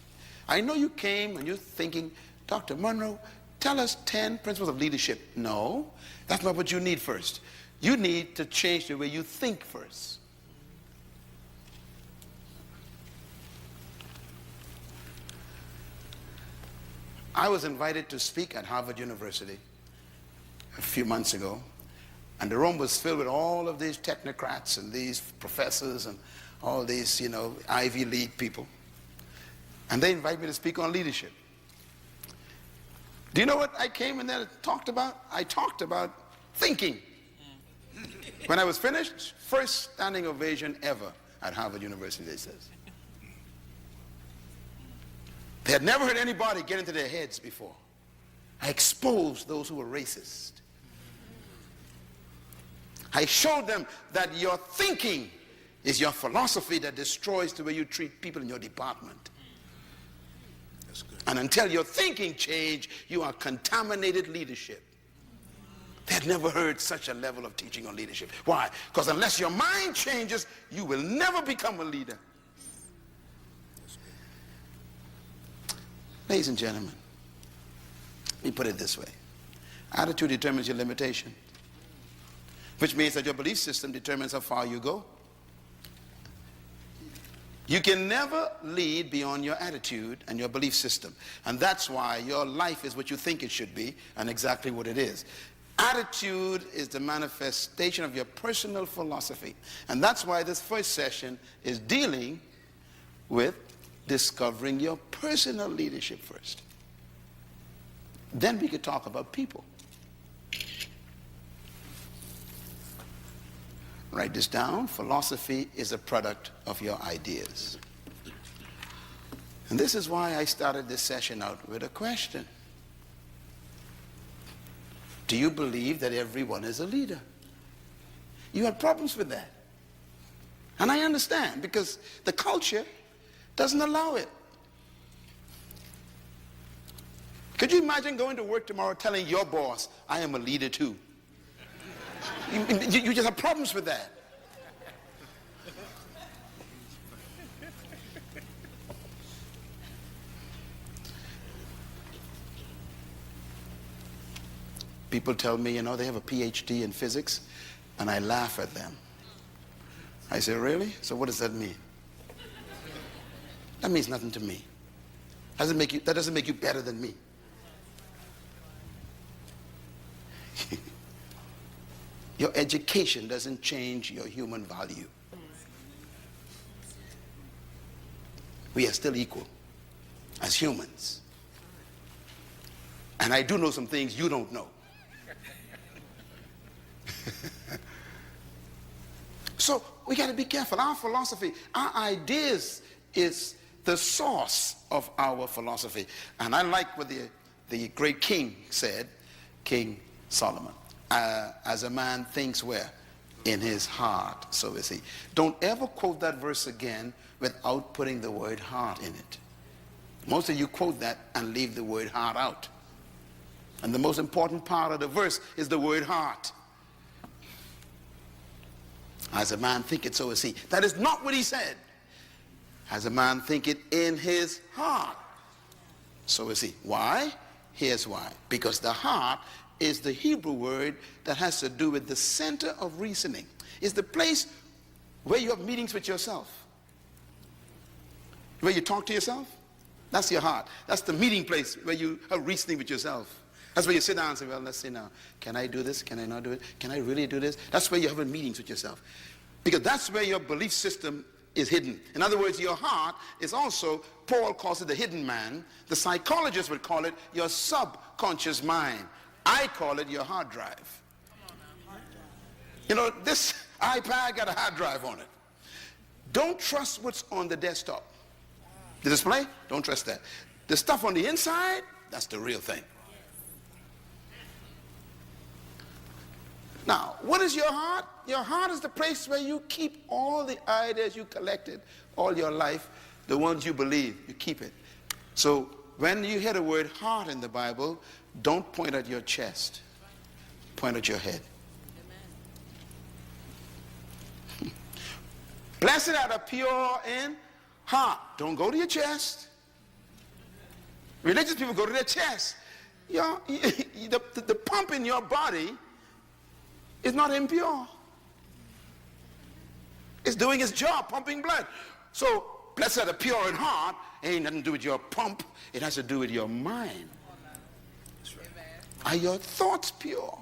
I know you came and you're thinking, Dr. Munroe, tell us 10 principles of leadership. No, that's not what you need first. You need to change the way you think first. I was invited to speak at Harvard University a few months ago, and the room was filled with all of these technocrats and these professors and all these, Ivy League people. And they invited me to speak on leadership. Do you know what I came in there and talked about? I talked about thinking. When I was finished, first standing ovation ever at Harvard University, they says. They had never heard anybody get into their heads before. I exposed those who were racist. I showed them that your thinking is your philosophy that destroys the way you treat people in your department. That's good. And until your thinking change, you are contaminated leadership. They had never heard such a level of teaching on leadership. Why? Because unless your mind changes, you will never become a leader. Ladies and gentlemen, let me put it this way. Attitude determines your limitation, which means that your belief system determines how far you go. You can never lead beyond your attitude and your belief system. And that's why your life is what you think it should be and exactly what it is. Attitude is the manifestation of your personal philosophy. And that's why this first session is dealing with discovering your personal leadership first. Then we could talk about people. Write this down. Philosophy is a product of your ideas. And this is why I started this session out with a question. Do you believe that everyone is a leader? You had problems with that. And I understand, because the culture doesn't allow it. Could you imagine going to work tomorrow telling your boss, I am a leader too? You just have problems with that. People tell me, they have a PhD in physics, and I laugh at them. I say, really? So what does that mean? That means nothing to me. That doesn't make you better than me. Your education doesn't change your human value. We are still equal as humans. And I do know some things you don't know. So we got to be careful. Our philosophy, our ideas is the source of our philosophy. And I like what the great king said, King Solomon. As a man thinks where? In his heart, so is he. Don't ever quote that verse again without putting the word heart in it. Most of you quote that and leave the word heart out. And the most important part of the verse is the word heart. As a man thinketh, so is he. That is not what he said. As a man thinketh in his heart, so is he. Why? Here's why. Because the heart is the Hebrew word that has to do with the center of reasoning. It's the place where you have meetings with yourself. Where you talk to yourself. That's your heart. That's the meeting place where you are reasoning with yourself. That's where you sit down and say, well, let's see now. Can I do this? Can I not do it? Can I really do this? That's where you're having meetings with yourself. Because that's where your belief system is hidden. In other words, your heart is also, Paul calls it the hidden man. The psychologists would call it your subconscious mind. I call it your hard drive. You know, this iPad got a hard drive on it. Don't trust what's on the desktop. The display, don't trust that. The stuff on the inside, that's the real thing. Now, what is your heart? Your heart is the place where you keep all the ideas you collected all your life, the ones you believe, you keep it. So when you hear the word heart in the Bible, don't point at your chest. Point at your head. Blessed are the pure in heart. Don't go to your chest. Religious people go to their chest. The pump in your body is not impure. It's doing its job, pumping blood. So, blessed are the pure in heart. It ain't nothing to do with your pump. It has to do with your mind. Are your thoughts pure?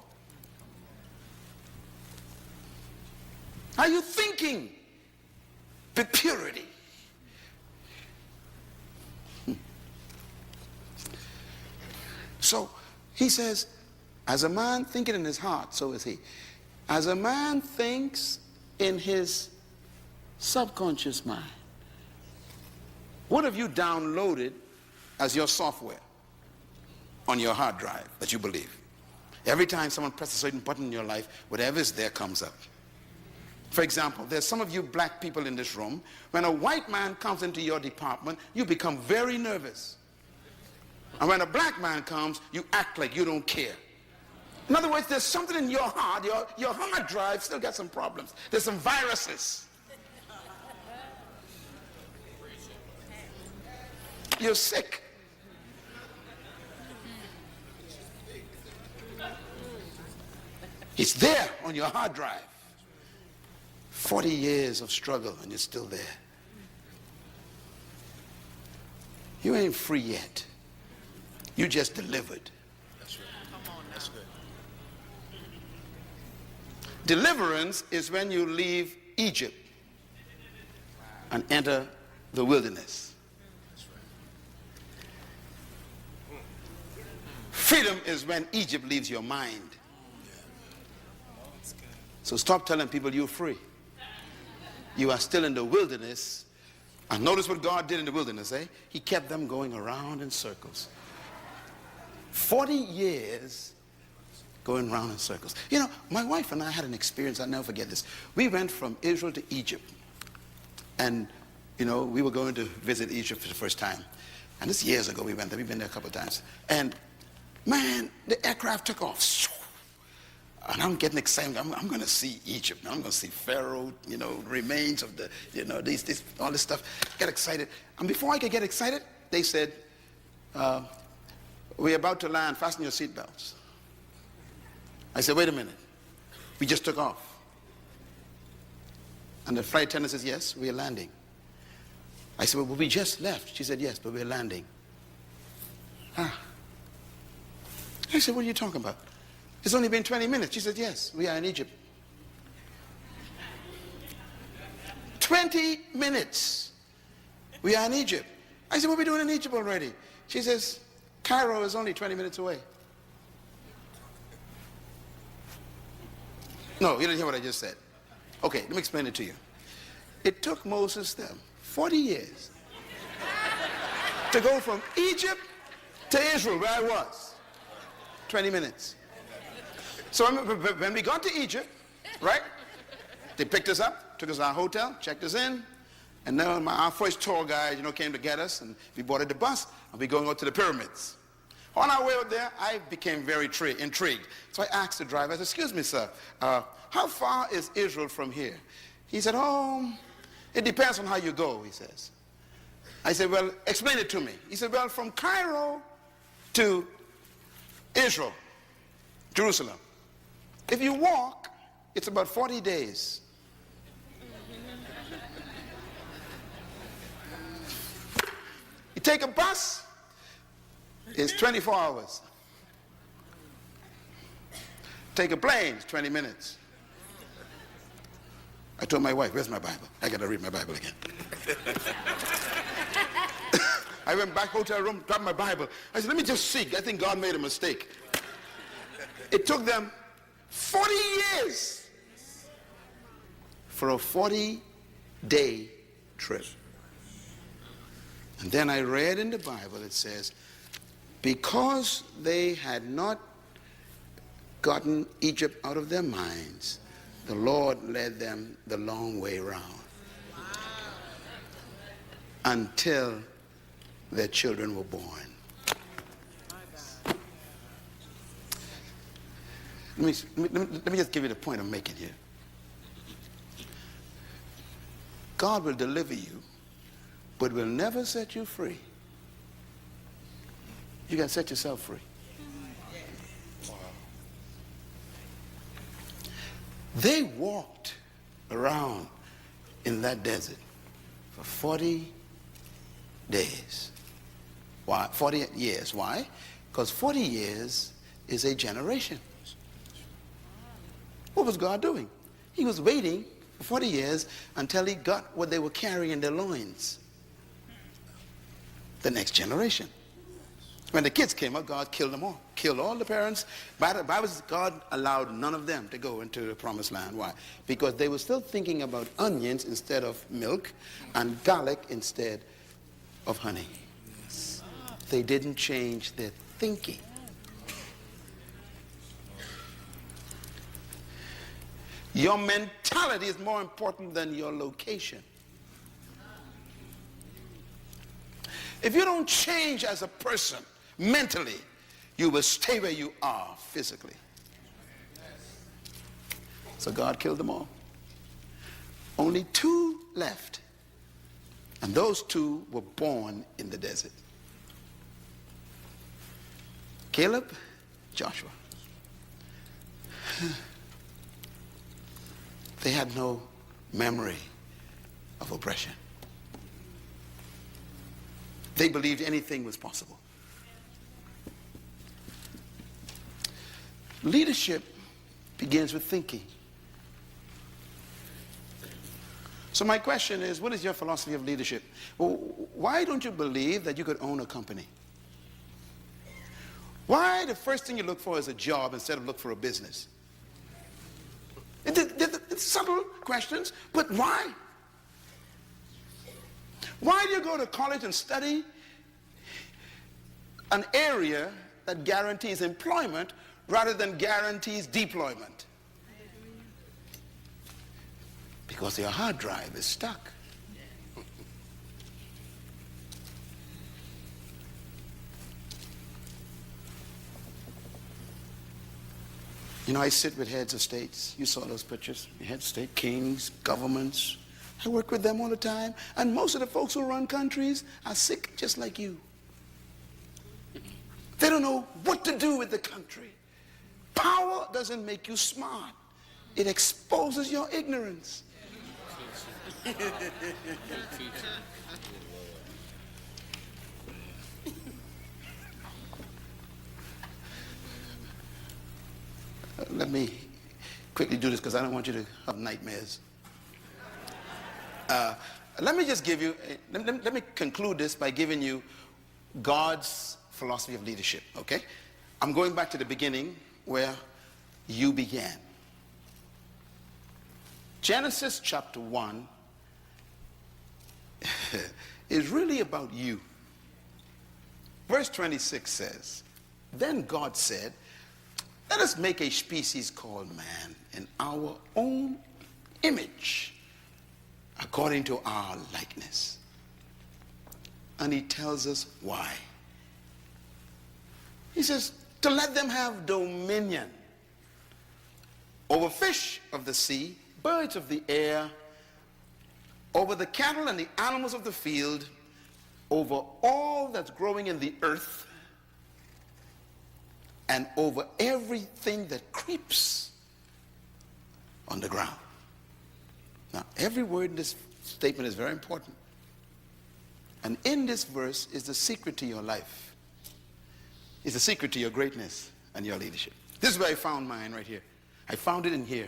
Are you thinking with purity? So, he says, as a man thinketh in his heart, so is he. As a man thinks in his subconscious mind. What have you downloaded as your software on your hard drive that you believe? Every time someone presses a certain button in your life, whatever is there comes up. For example, there's some of you black people in this room. When a white man comes into your department, you become very nervous. And when a black man comes, you act like you don't care. In other words, there's something in your heart, your hard drive still got some problems. There's some viruses. You're sick. It's there on your hard drive. 40 years of struggle and you're still there. You ain't free yet. You just delivered. That's right. Come on, that's good. Deliverance is when you leave Egypt and enter the wilderness. Freedom is when Egypt leaves your mind. So stop telling people you're free. You are still in the wilderness. And notice what God did in the wilderness, eh? He kept them going around in circles. 40 years going around in circles. You know, my wife and I had an experience, I'll never forget this. We went from Israel to Egypt. And, you know, we were going to visit Egypt for the first time. And this years ago we went there. We've been there a couple of times. And, man, the aircraft took off. And I'm getting excited. I'm going to see Egypt. I'm going to see Pharaoh, you know, remains of the, you know, all this stuff. Get excited. And before I could get excited, they said, we're about to land. Fasten your seatbelts. I said, wait a minute. We just took off. And the flight attendant says, yes, we're landing. I said, well, we just left. She said, yes, but we're landing. Ah. I said, what are you talking about? It's only been 20 minutes. She said, yes, we are in Egypt. 20 minutes. We are in Egypt. I said, what are we doing in Egypt already? She says, Cairo is only 20 minutes away. No, you didn't hear what I just said. Okay, let me explain it to you. It took Moses them 40 years to go from Egypt to Israel, where I was. 20 minutes. So when we got to Egypt, right, they picked us up, took us to our hotel, checked us in, and then our first tour guide, came to get us, and we boarded the bus, and we going out to the pyramids. On our way out there, I became very intrigued. So I asked the driver, I said, excuse me, sir, how far is Israel from here? He said, oh, it depends on how you go, he says. I said, well, explain it to me. He said, well, from Cairo to Israel, Jerusalem, if you walk, it's about 40 days. You take a bus, it's 24 hours. Take a plane, it's 20 minutes. I told my wife, where's my Bible? I got to read my Bible again. I went back hotel room, grabbed my Bible. I said, let me just see. I think God made a mistake. It took them 40 years for a 40-day trip. And then I read in the Bible, it says, because they had not gotten Egypt out of their minds, the Lord led them the long way round until their children were born. Let me just give you the point I'm making here. God will deliver you, but will never set you free. You got to set yourself free. They walked around in that desert for 40 days. Why? 40 years. Why? Because 40 years is a generation. What was God doing? He was waiting for 40 years until he got what they were carrying in their loins. The next generation. When the kids came up, God killed them all. Killed all the parents. By the Bible says God allowed none of them to go into the promised land. Why? Because they were still thinking about onions instead of milk and garlic instead of honey. They didn't change their thinking. Your mentality is more important than your location. If you don't change as a person mentally, you will stay where you are physically. So God killed them all. Only 2 left. And those 2 were born in the desert. Caleb, Joshua. They had no memory of oppression. They believed anything was possible. Leadership begins with thinking. So my question is, what is your philosophy of leadership? Well, why don't you believe that you could own a company? Why the first thing you look for is a job instead of look for a business? It's subtle questions, but why? Why do you go to college and study an area that guarantees employment rather than guarantees deployment? Because your hard drive is stuck. I sit with heads of states. You saw those pictures. Heads of state, kings, governments. I work with them all the time. And most of the folks who run countries are sick just like you. They don't know what to do with the country. Power doesn't make you smart. It exposes your ignorance. Let me quickly do this because I don't want you to have nightmares. Let me just give you, let me conclude this by giving you God's philosophy of leadership, okay? I'm going back to the beginning where you began. Genesis chapter 1 is really about you. Verse 26 says, then God said, let us make a species called man in our own image, according to our likeness. And he tells us why. He says, to let them have dominion over fish of the sea, birds of the air, over the cattle and the animals of the field, over all that's growing in the earth, and over everything that creeps on the ground. Now, every word in this statement is very important. And in this verse is the secret to your life. It's the secret to your greatness and your leadership. This is where I found mine right here. I found it in here.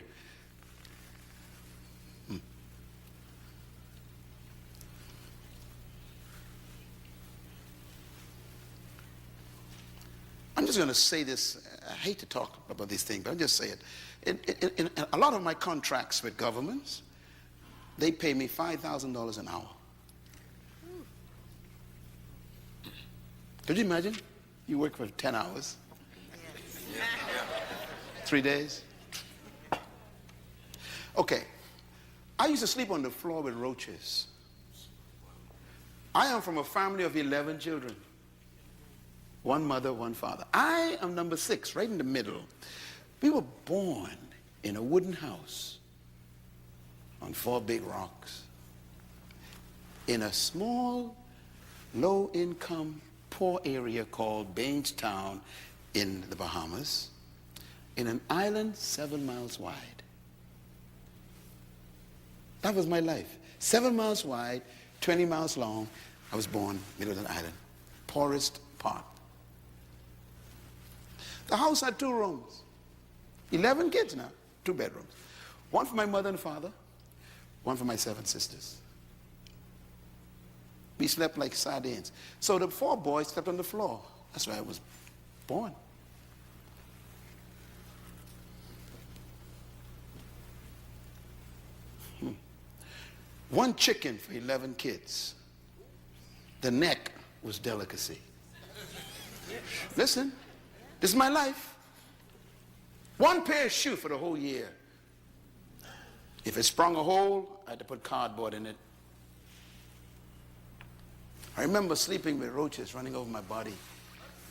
I'm just going to say this. I hate to talk about these things, but I'll just say it. In a lot of my contracts with governments, they pay me $5,000 an hour. Could you imagine? You work for 10 hours. 3 days. Okay. I used to sleep on the floor with roaches. I am from a family of 11 children. One mother, one father. I am number 6, right in the middle. We were born in a wooden house on 4 big rocks in a small, low-income, poor area called Bainstown in the Bahamas, in an island 7 miles wide. That was my life. 7 miles wide, 20 miles long. I was born middle of an island, poorest part. The house had 2 rooms. 11 kids now, 2 bedrooms. One for my mother and father, one for my 7 sisters. We slept like sardines. So the 4 boys slept on the floor. That's where I was born. One chicken for 11 kids. The neck was delicacy. Listen, this is my life. 1 pair of shoes for the whole year. If it sprung a hole, I had to put cardboard in it. I remember sleeping with roaches running over my body.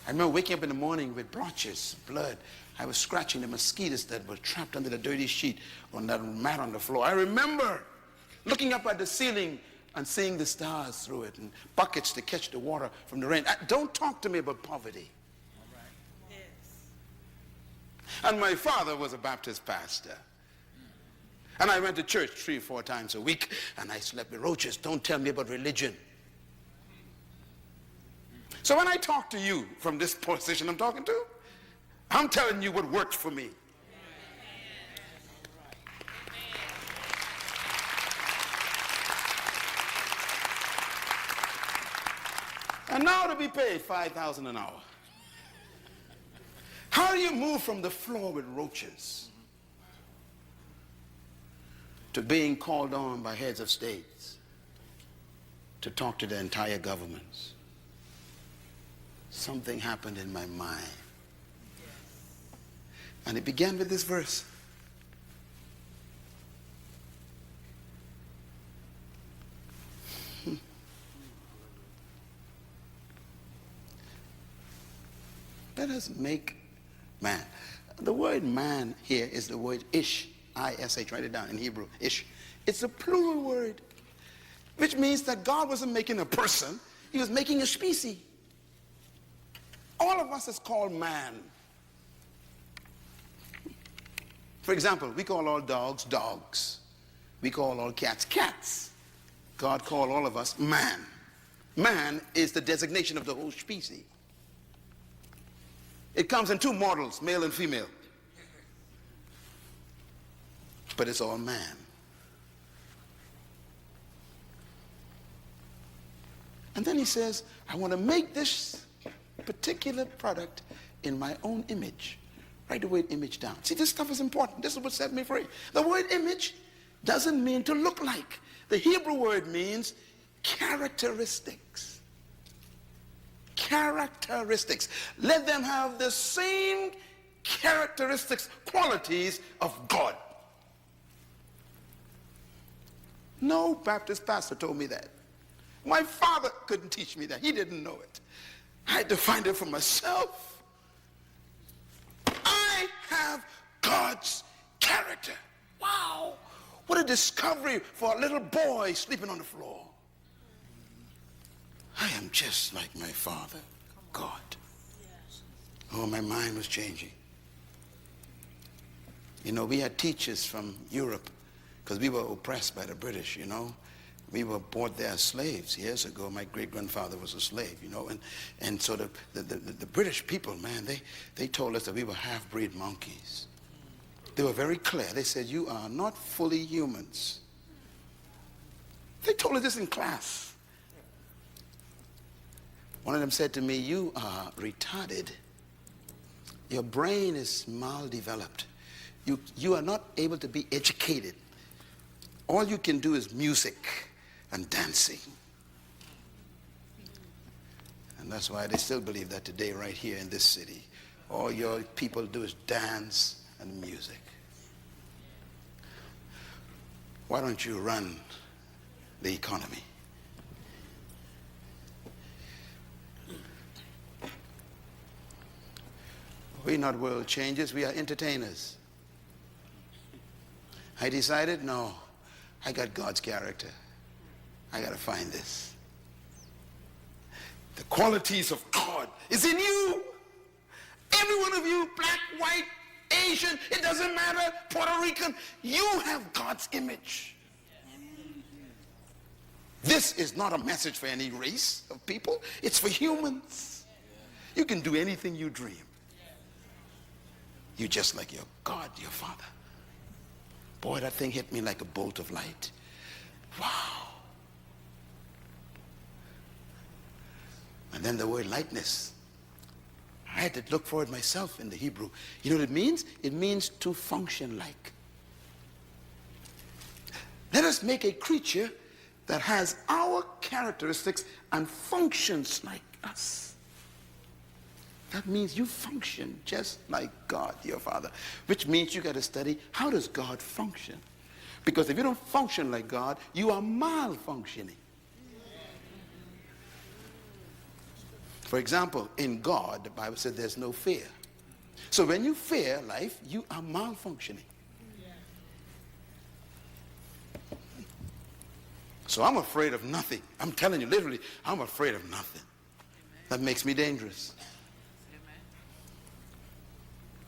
I remember waking up in the morning with blotches, blood. I was scratching the mosquitoes that were trapped under the dirty sheet on that mat on the floor. I remember looking up at the ceiling and seeing the stars through it and buckets to catch the water from the rain. Don't talk to me about poverty. And my father was a Baptist pastor. And I went to church 3 or 4 times a week, and I slept with roaches. Don't tell me about religion. So when I talk to you from this position I'm talking to, I'm telling you what worked for me. And now to be paid $5,000 an hour. How do you move from the floor with roaches to being called on by heads of states to talk to the entire governments? Something happened in my mind. And it began with this verse. Let us make man. The word man here is the word ish. I-S-H, write it down in Hebrew, ish. It's a plural word, which means that God wasn't making a person, he was making a species. All of us is called man. For example, we call all dogs, dogs. We call all cats, cats. God called all of us man. Man is the designation of the whole species. It comes in 2 models, male and female. But it's all man. And then he says, I want to make this particular product in my own image. Write the word image down. See, this stuff is important. This is what set me free. The word image doesn't mean to look like. The Hebrew word means characteristics. Characteristics. Let them have the same characteristics, qualities of God. No Baptist pastor told me that. My father couldn't teach me that. He didn't know it. I had to find it for myself. I have God's character. Wow. What a discovery for a little boy sleeping on the floor. I am just like my father, God. Oh, my mind was changing. You know, we had teachers from Europe because we were oppressed by the British, you know. We were bought there as slaves years ago. My great-grandfather was a slave, you know. And so the British people, man, they told us that we were half-breed monkeys. They were very clear. They said, you are not fully humans. They told us this in class. One of them said to me, you are retarded. Your brain is maldeveloped. You are not able to be educated. All you can do is music and dancing. And that's why they still believe that today right here in this city. All your people do is dance and music. Why don't you run the economy? We're not world changers, we are entertainers. I decided, no, I got God's character. I got to find this. The qualities of God is in you. Every one of you, black, white, Asian, it doesn't matter, Puerto Rican, you have God's image. This is not a message for any race of people. It's for humans. You can do anything you dream. You're just like your God, your Father. Boy, that thing hit me like a bolt of light. Wow. And then the word lightness. I had to look for it myself in the Hebrew. You know what it means? It means to function like. Let us make a creature that has our characteristics and functions like us. That means you function just like God, your Father. Which means you got to study, how does God function? Because if you don't function like God, you are malfunctioning. For example, in God, the Bible said there's no fear. So when you fear life, you are malfunctioning. So I'm afraid of nothing. I'm telling you, literally, I'm afraid of nothing. That makes me dangerous.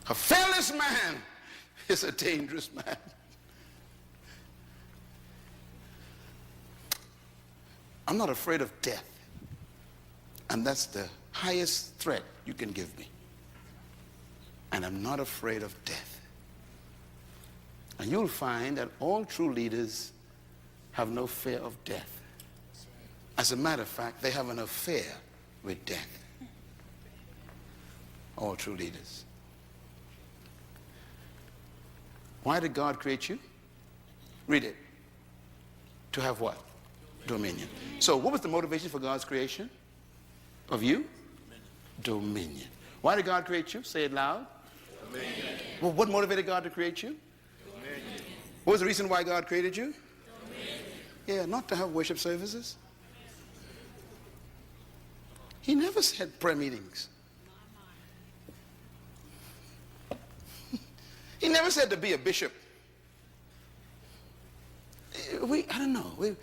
A fearless man is a dangerous man. I'm not afraid of death. And that's the highest threat you can give me. And I'm not afraid of death. And you'll find that all true leaders have no fear of death. As a matter of fact, they have an affair with death. All true leaders. Why did God create you? Read it. To have what? Dominion. So what was the motivation for God's creation of you? Dominion. Why did God create you? Say it loud. Dominion. Well, what motivated God to create you? Dominion. What was the reason why God created you? Dominion. Yeah, not to have worship services. He never said prayer meetings. He never said to be a bishop. I don't know.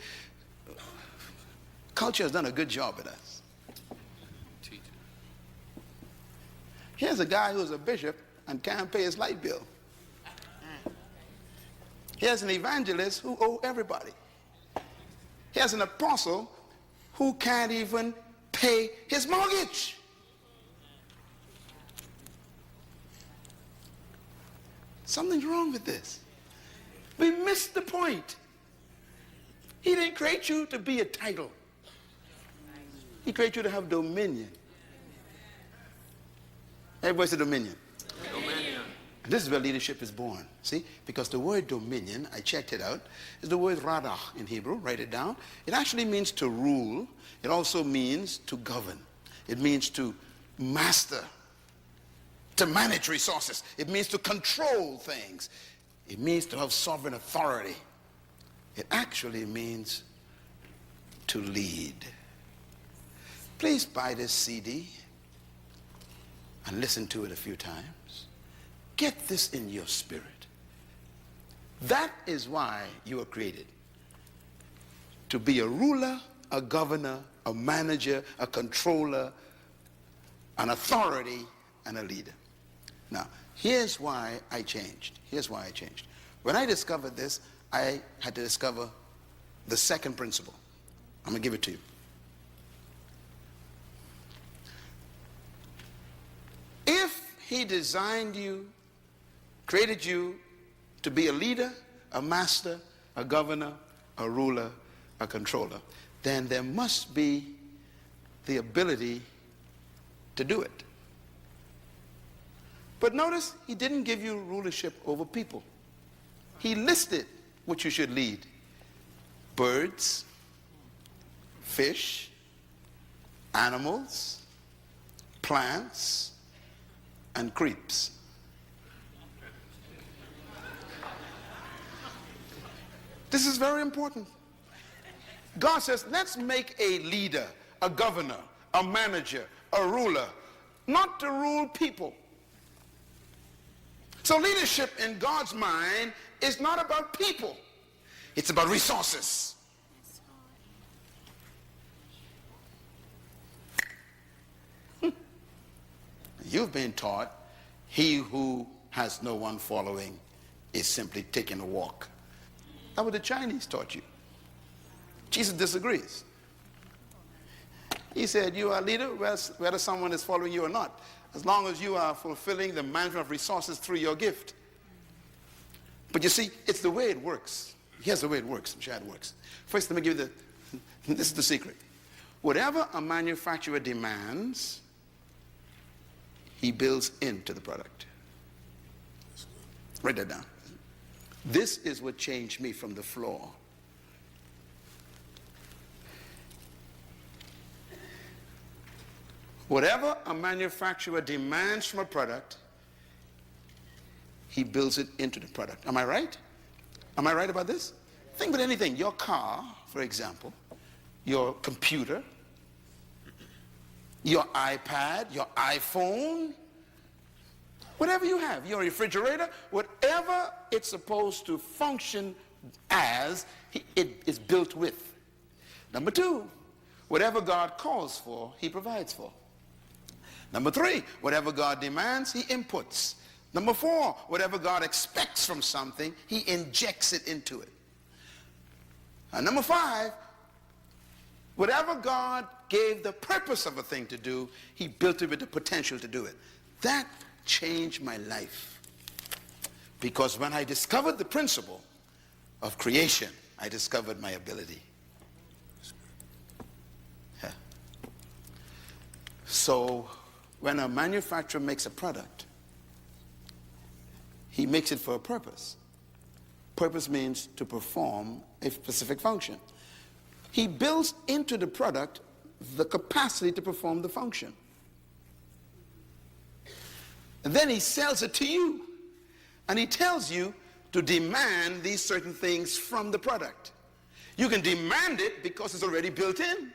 Culture has done a good job at us. Here's a guy who's a bishop and can't pay his light bill. Here's an evangelist who owes everybody. Here's an apostle who can't even pay his mortgage. Something's wrong with this. We missed the point. He didn't create you to be a title. He created you to have dominion. Everybody say dominion. Dominion. And this is where leadership is born. See? Because the word dominion, I checked it out, is the word radah in Hebrew. Write it down. It actually means to rule. It also means to govern. It means to master, to manage resources. It means to control things. It means to have sovereign authority. It actually means to lead. Please buy this CD and listen to it a few times. Get this in your spirit. That is why you were created. To be a ruler, a governor, a manager, a controller, an authority, and a leader. Now, here's why I changed. Here's why I changed. When I discovered this, I had to discover the second principle. I'm going to give it to you. If he designed you, created you to be a leader, a master, a governor, a ruler, a controller, then there must be the ability to do it. But notice, he didn't give you rulership over people. He listed what you should lead. Birds, fish, animals, plants, and creeps. This is very important. God says, let's make a leader, a governor, a manager, a ruler, not to rule people. So leadership in God's mind is not about people. It's about resources. You've been taught he who has no one following is simply taking a walk. That's what the Chinese taught you. Jesus disagrees. He said, you are a leader whether someone is following you or not, as long as you are fulfilling the management of resources through your gift. But you see, it's the way it works. Here's the way it works. I'm sure it works. First, let me give you this is the secret. Whatever a manufacturer demands, he builds into the product. Write that down. This is what changed me from the floor. Whatever a manufacturer demands from a product, he builds it into the product. Am I right? Am I right about this? Think about anything. Your car, for example, your computer, your iPad, your iPhone, whatever you have, your refrigerator, whatever it's supposed to function as, it is built with. Number two, whatever God calls for, he provides for. Number three, whatever God demands, he inputs. Number four, whatever God expects from something, he injects it into it. And number five, whatever God gave the purpose of a thing to do, he built it with the potential to do it. That changed my life. Because when I discovered the principle of creation, I discovered my ability. Yeah. So when a manufacturer makes a product, he makes it for a purpose. Purpose means to perform a specific function. He builds into the product the capacity to perform the function. And then he sells it to you. And he tells you to demand these certain things from the product. You can demand it because it's already built in.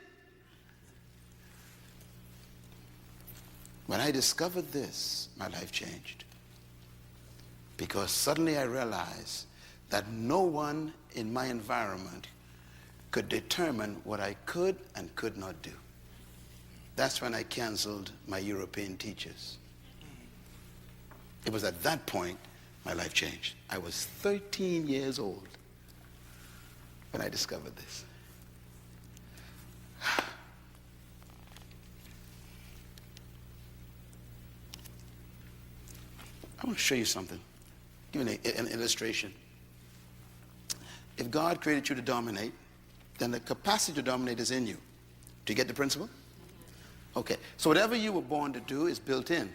When I discovered this, my life changed. Because suddenly I realized that no one in my environment could determine what I could and could not do. That's when I canceled my European teachers. It was at that point my life changed. I was 13 years old when I discovered this. I want to show you something. Give you an illustration. If God created you to dominate, then the capacity to dominate is in you. Do you get the principle? Okay. So whatever you were born to do is built in.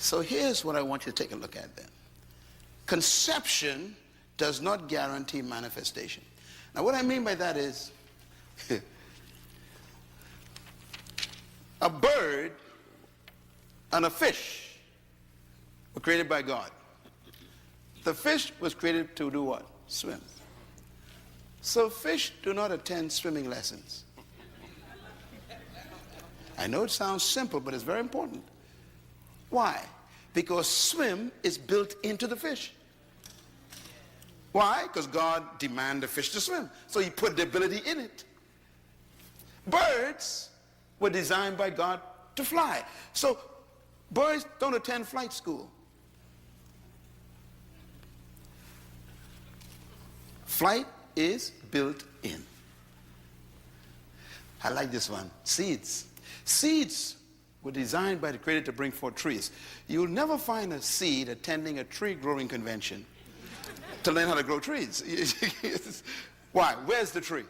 So here's what I want you to take a look at then. Conception does not guarantee manifestation. Now what I mean by that is, a bird and a fish were created by God. The fish was created to do what? Swim. So fish do not attend swimming lessons. I know it sounds simple, but it's very important. Why? Because swim is built into the fish. Why? Because God demanded the fish to swim. So he put the ability in it. Birds were designed by God to fly. So birds don't attend flight school. Flight is built in. I like this one. Seeds. Seeds were designed by the Creator to bring forth trees. You'll never find a seed attending a tree growing convention to learn how to grow trees. Why? Where's the tree?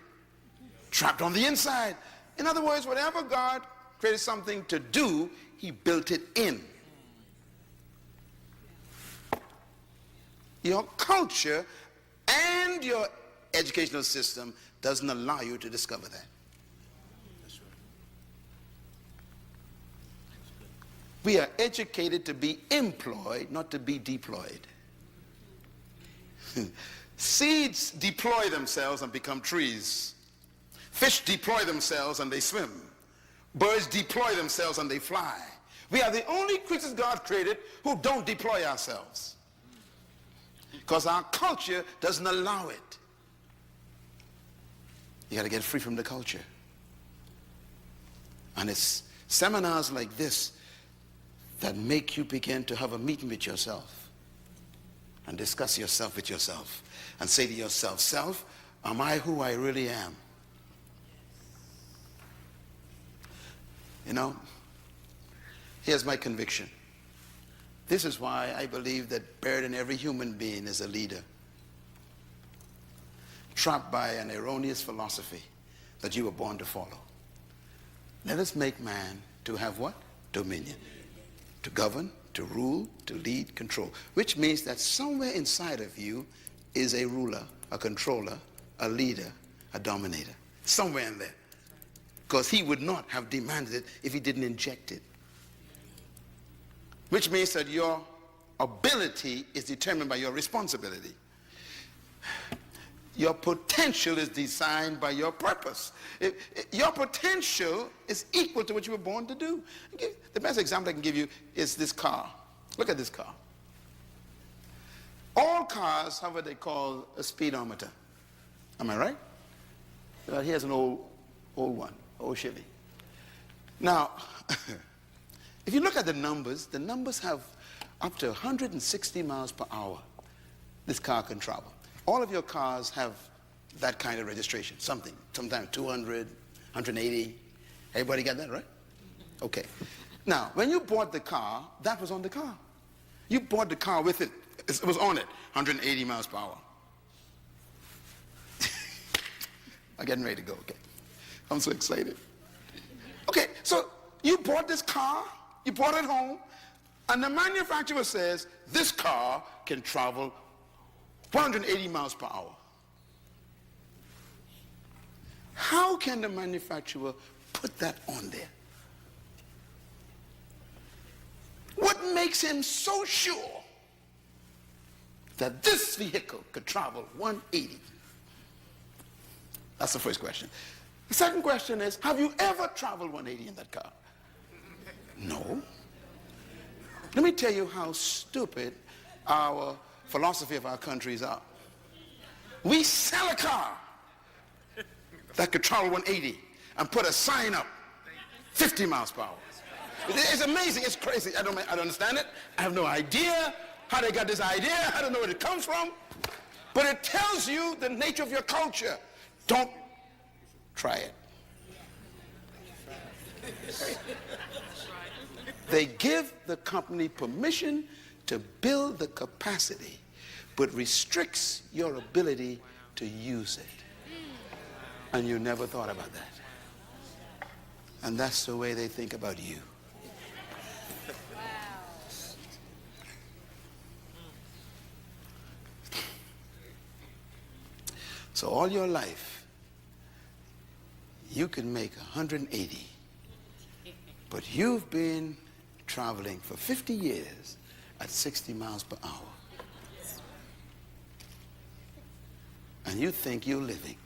Trapped on the inside. In other words, whatever God created something to do, he built it in. Your culture and your educational system doesn't allow you to discover that. We are educated to be employed, not to be deployed. Seeds deploy themselves and become trees. Fish deploy themselves and they swim. Birds deploy themselves and they fly. We are the only creatures God created who don't deploy ourselves, because our culture doesn't allow it. You got to get free from the culture. And it's seminars like this that make you begin to have a meeting with yourself and discuss yourself with yourself and say to yourself, self, am I who I really am? You know, here's my conviction. This is why I believe that buried in every human being is a leader, trapped by an erroneous philosophy that you were born to follow. Let us make man to have what? Dominion. To govern, to rule, to lead, control. Which means that somewhere inside of you is a ruler, a controller, a leader, a dominator. Somewhere in there. Because he would not have demanded it if he didn't inject it. Which means that your ability is determined by your responsibility. Your potential is designed by your purpose. Your potential is equal to what you were born to do. The best example I can give you is this car. Look at this car. All cars have what they call a speedometer. Am I right? Here's an old one, old Chevy. Now, if you look at the numbers have up to 160 miles per hour this car can travel. All of your cars have that kind of registration, sometimes 200, 180. Everybody got that, right? Okay. Now, when you bought the car, that was on the car. You bought the car with it. It was on it, 180 miles per hour. I'm getting ready to go, okay. I'm so excited. Okay, so you bought this car, you brought it home, and the manufacturer says this car can travel 180 miles per hour. How can the manufacturer put that on there? What makes him so sure that this vehicle could travel 180? That's the first question. The second question is, have you ever traveled 180 in that car? No. Let me tell you how stupid our philosophy of our countries are. We sell a car that could travel 180 and put a sign up 50 miles per hour. It's amazing. It's crazy. I don't understand it. I have no idea how they got this idea. I don't know where it comes from. But it tells you the nature of your culture. Don't try it. They give the company permission to build the capacity, but restricts your ability to use it. And you never thought about that. And that's the way they think about you. So all your life, you can make 180, but you've been traveling for 50 years at 60 miles per hour. And you think you're living.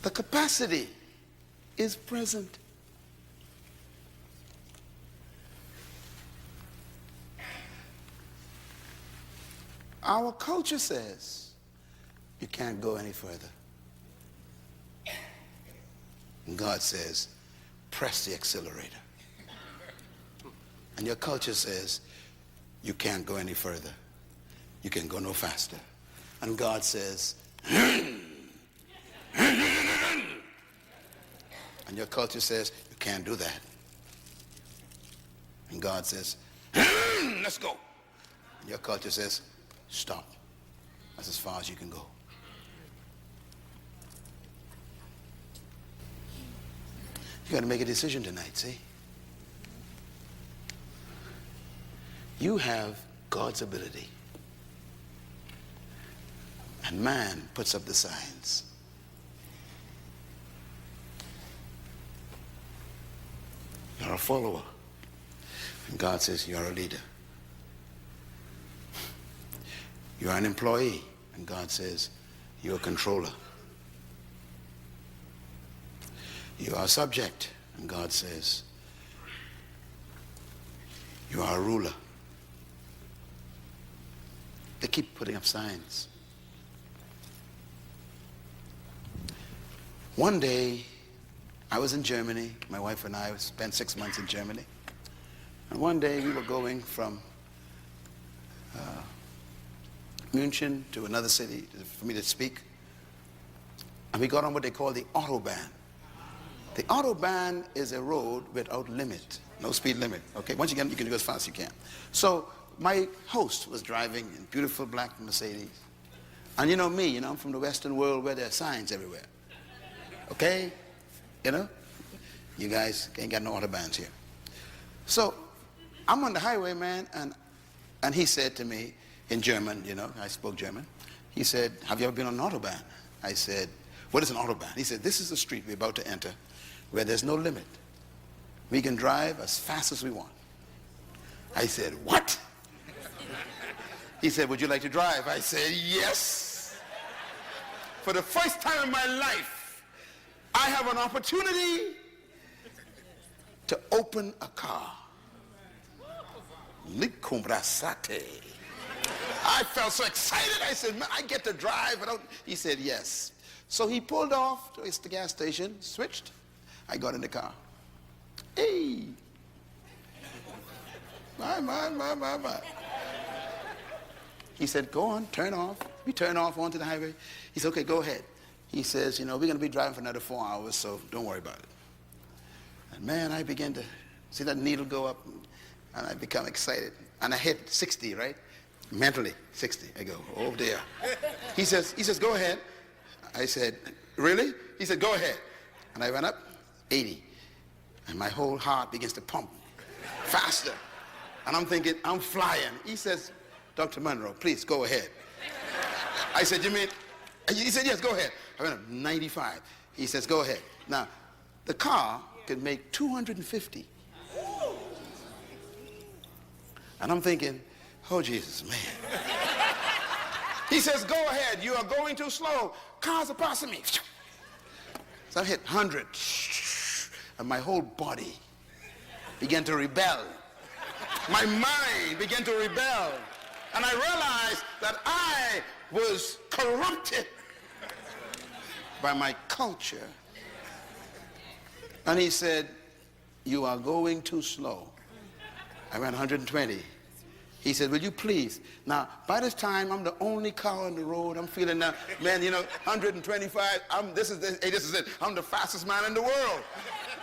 The capacity is present. Our culture says you can't go any further. And God says, press the accelerator. And your culture says, you can't go any further. You can go no faster. And God says, and your culture says, you can't do that. And God says, let's go. And your culture says, stop. That's as far as you can go. You got to make a decision tonight, see? You have God's ability. And man puts up the signs. You're a follower. And God says you're a leader. You're an employee. And God says you're a controller. You are a subject. And God says you are a ruler. They keep putting up signs. One day, I was in Germany. My wife and I spent 6 months in Germany. And one day, we were going from München to another city for me to speak. And we got on what they call the Autobahn. The Autobahn is a road without limit, no speed limit. Okay, once you get, you can go as fast as you can. So my host was driving in beautiful black Mercedes. And you know me, I'm from the Western world where there are signs everywhere. Okay? You guys ain't got no Autobahns here. So I'm on the highway, man, and he said to me in German, I spoke German. He said, have you ever been on an Autobahn? I said, what is an Autobahn? He said, this is the street we're about to enter where there's no limit. We can drive as fast as we want. I said, what? He said, would you like to drive? I said, yes. For the first time in my life, I have an opportunity to open a car. I felt so excited. I said, man, I get to drive. He said, yes. So he pulled off to the gas station, switched. I got in the car. Hey. My. He said, go on, turn off. We turn off onto the highway. He said, okay, go ahead. He says, we're going to be driving for another 4 hours, so don't worry about it. And man, I began to see that needle go up, and I become excited. And I hit 60, right? Mentally, 60. I go, oh dear. He says, go ahead. I said, really? He said, go ahead. And I went up 80. And my whole heart begins to pump faster. And I'm thinking, I'm flying. He says, Dr. Munroe, please go ahead. I said, you mean? He said, yes, go ahead. I went up 95. He says, go ahead. Now, the car can make 250. And I'm thinking, oh, Jesus, man. He says, go ahead. You are going too slow. Cars are passing me. So I hit 100. And my whole body began to rebel. My mind began to rebel. And I realized that I was corrupted by my culture. And he said, you are going too slow. I went 120. He said, will you please? Now, by this time, I'm the only car on the road. I'm feeling now, man, 125. This is it. I'm the fastest man in the world.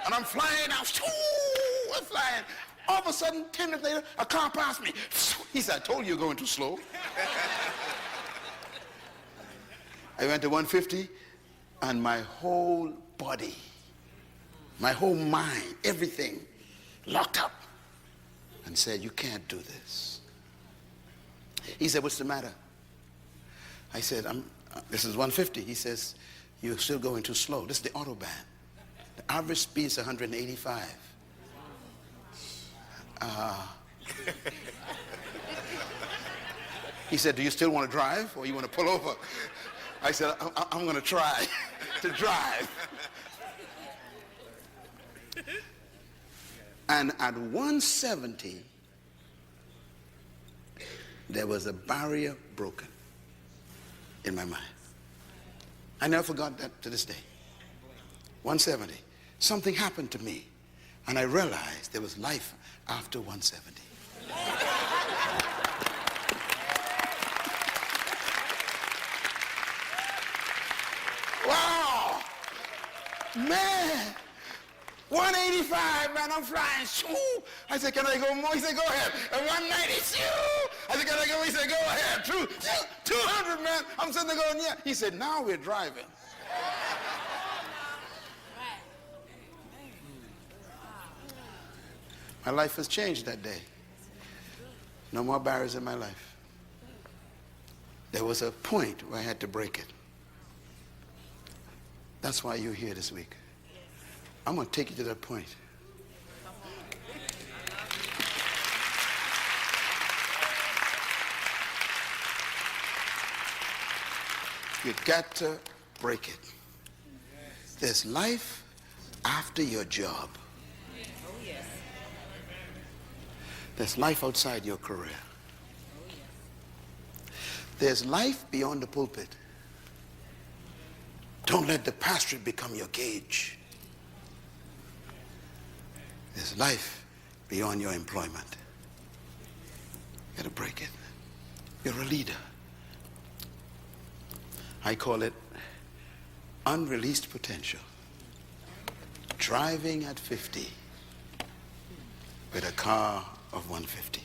And I'm flying out. I'm flying. All of a sudden, 10 minutes later, a car passed me. He said, I told you you're going too slow. I went to 150, and my whole body, my whole mind, everything locked up and said, you can't do this. He said, what's the matter? I said, this is 150. He says, you're still going too slow. This is the Autobahn. The average speed is 185. He said, do you still want to drive or you want to pull over? I said, I'm going to try to drive. And at 170, there was a barrier broken in my mind. I never forgot that to this day. 170. Something happened to me, and I realized there was life after 170. Wow! Man! 185, man, I'm flying. Shoo! I said, can I go more? He said, go ahead. And 190, shoo! I said, can I go? He said, go ahead. 200, man. I'm sitting there going, yeah. He said, now we're driving. My life has changed that day. No more barriers in my life. There was a point where I had to break it. That's why you're here this week. I'm going to take you to that point. You got to break it. There's life after your job. There's life outside your career. There's life beyond the pulpit. Don't let the pastorate become your cage. There's life beyond your employment. You gotta break it. You're a leader. I call it unreleased potential. Driving at 50 with a car of 150.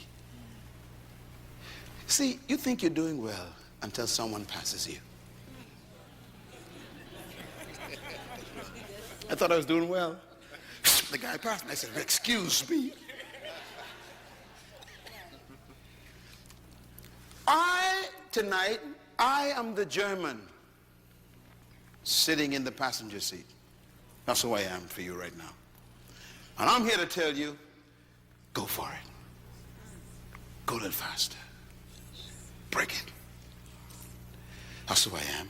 See, you think you're doing well until someone passes you. I thought I was doing well. The guy passed me. I said, excuse me. Tonight, I am the German sitting in the passenger seat. That's who I am for you right now. And I'm here to tell you, go for it. Go a little faster. Break it. That's who I am.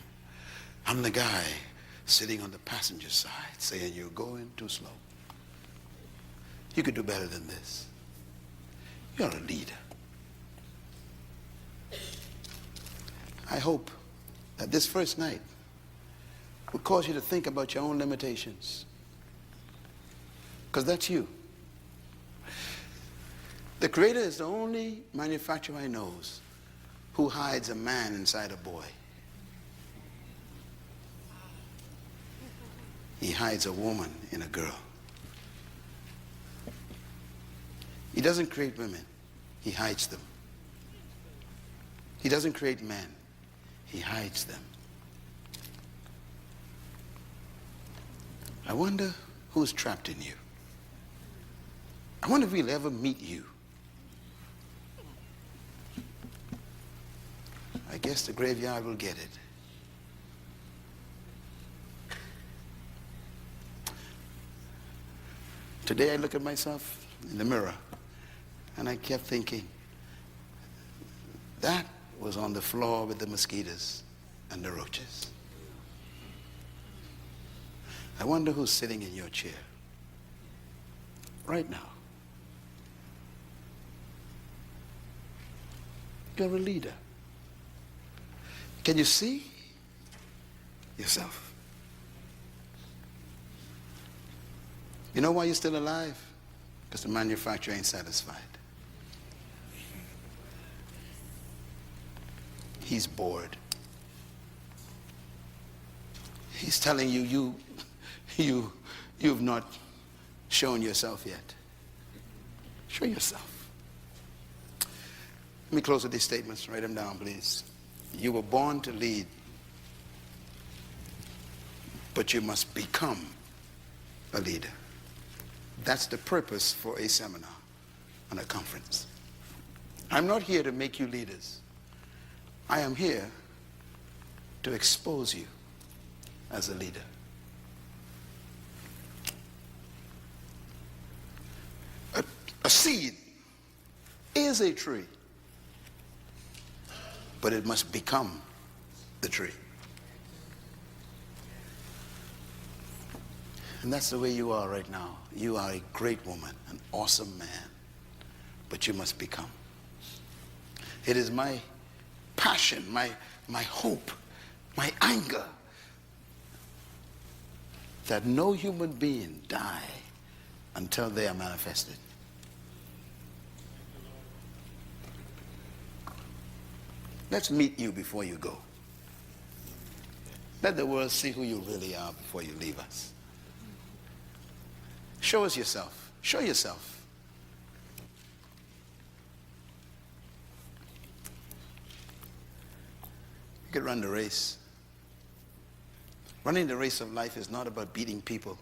I'm the guy sitting on the passenger side saying, you're going too slow. You could do better than this. You're a leader. I hope that this first night will cause you to think about your own limitations. Because that's you. The Creator is the only manufacturer I know who hides a man inside a boy. He hides a woman in a girl. He doesn't create women. He hides them. He doesn't create men. He hides them. I wonder who's trapped in you. I wonder if we'll ever meet you. I guess the graveyard will get it. Today I look at myself in the mirror and I kept thinking, that was on the floor with the mosquitoes and the roaches. I wonder who's sitting in your chair right now. You're a leader. Can you see yourself? You know why you're still alive? Because the manufacturer ain't satisfied. He's bored. He's telling you, you've not shown yourself yet. Show yourself. Let me close with these statements. Write them down, please. You were born to lead, but you must become a leader. That's the purpose for a seminar and a conference. I'm not here to make you leaders. I am here to expose you as a leader. A seed is a tree, but it must become the tree. And that's the way you are right now. You are a great woman, an awesome man, but you must become. It is my passion, my hope, my anger that no human being die until they are manifested. Let's meet you before you go. Let the world see who you really are before you leave us. Show us yourself. Show yourself. You could run the race. Running the race of life is not about beating people.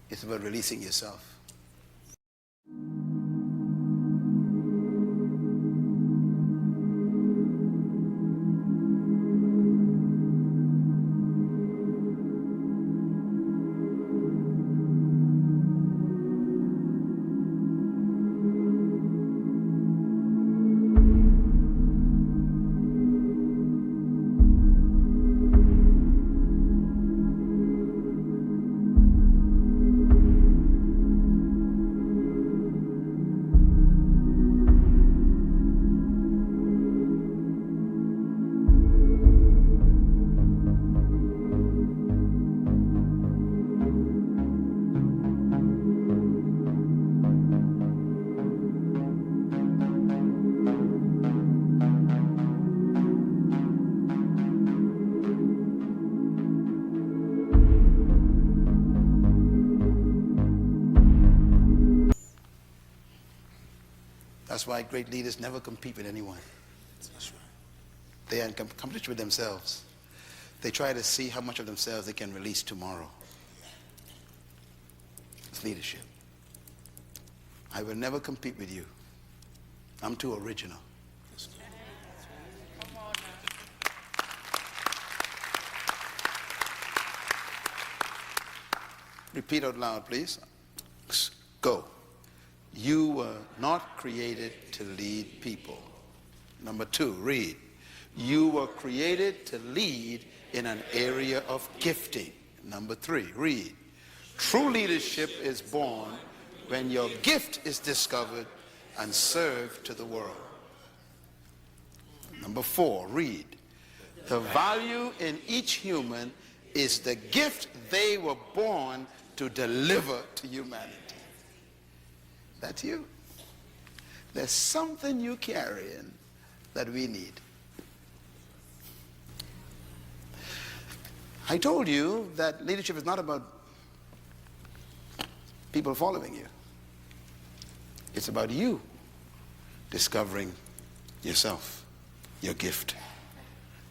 It's about releasing yourself. That's why great leaders never compete with anyone. That's right. They are in competition with themselves. They try to see how much of themselves they can release tomorrow. It's leadership. I will never compete with you. I'm too original. Repeat out loud, please. Go. You were not created to lead people. Number 2, read. You were created to lead in an area of gifting. Number 3, read. True leadership is born when your gift is discovered and served to the world. Number 4, read. The value in each human is the gift they were born to deliver to humanity. That's you. There's something you carrying that we need. I told you that leadership is not about people following you. It's about you discovering yourself, your gift,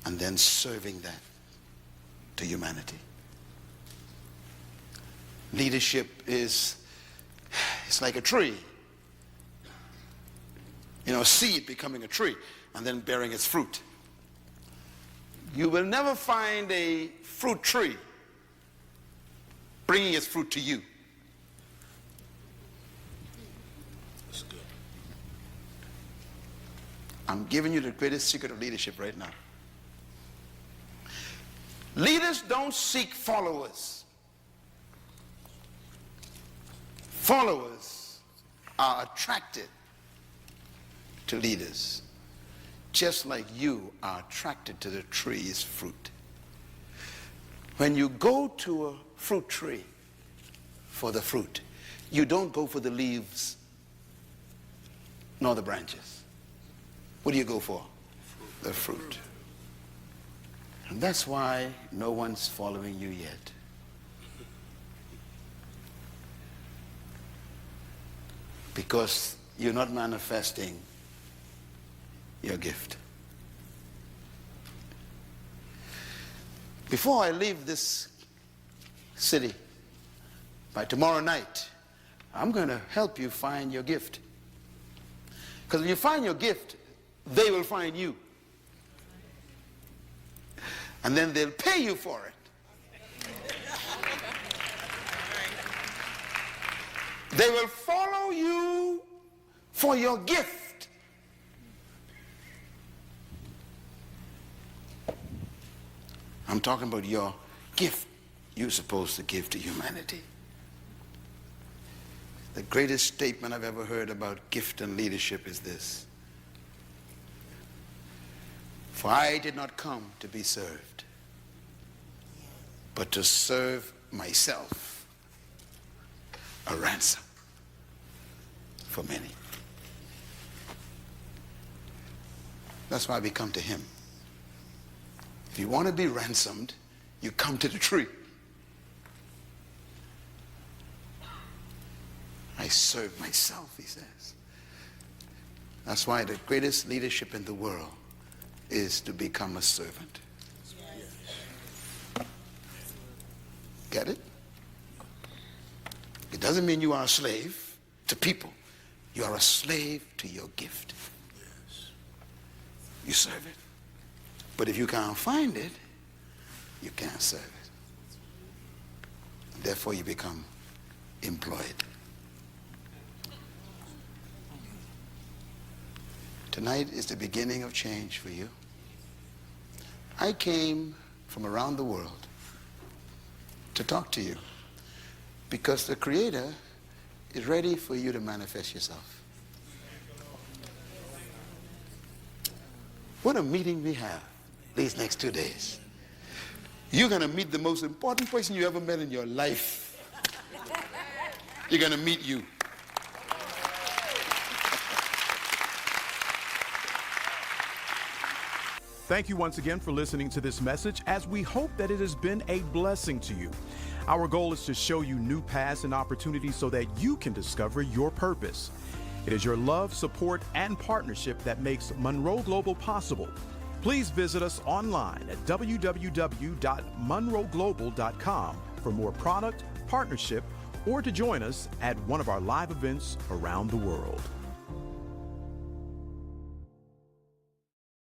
and then serving that to humanity. Leadership is, it's like a tree. You know, a seed becoming a tree and then bearing its fruit. You will never find a fruit tree bringing its fruit to you. That's good. I'm giving you the greatest secret of leadership right now. Leaders don't seek followers. Followers are attracted to leaders, just like you are attracted to the tree's fruit. When you go to a fruit tree for the fruit, you don't go for the leaves nor the branches. What do you go for? The fruit. And that's why no one's following you yet. Because you're not manifesting your gift. Before I leave this city, by tomorrow night, I'm going to help you find your gift. Because when you find your gift, they will find you. And then they'll pay you for it. They will follow you for your gift. I'm talking about your gift you're supposed to give to humanity. The greatest statement I've ever heard about gift and leadership is this: for I did not come to be served, but to serve myself, a ransom for many. That's why we come to him. If you want to be ransomed, you come to the tree. I serve myself, he says. That's why the greatest leadership in the world is to become a servant. Get it? It doesn't mean you are a slave to people. You are a slave to your gift. You serve it. But if you can't find it, you can't serve it. Therefore, you become employed. Tonight is the beginning of change for you. I came from around the world to talk to you because the Creator is ready for you to manifest yourself. What a meeting we have these next 2 days. You're going to meet the most important person you ever met in your life. You're going to meet you. Thank you once again for listening to this message, as we hope that it has been a blessing to you. Our goal is to show you new paths and opportunities so that you can discover your purpose. It is your love, support, and partnership that makes Munroe Global possible. Please visit us online at www.munroeglobal.com for more product, partnership, or to join us at one of our live events around the world.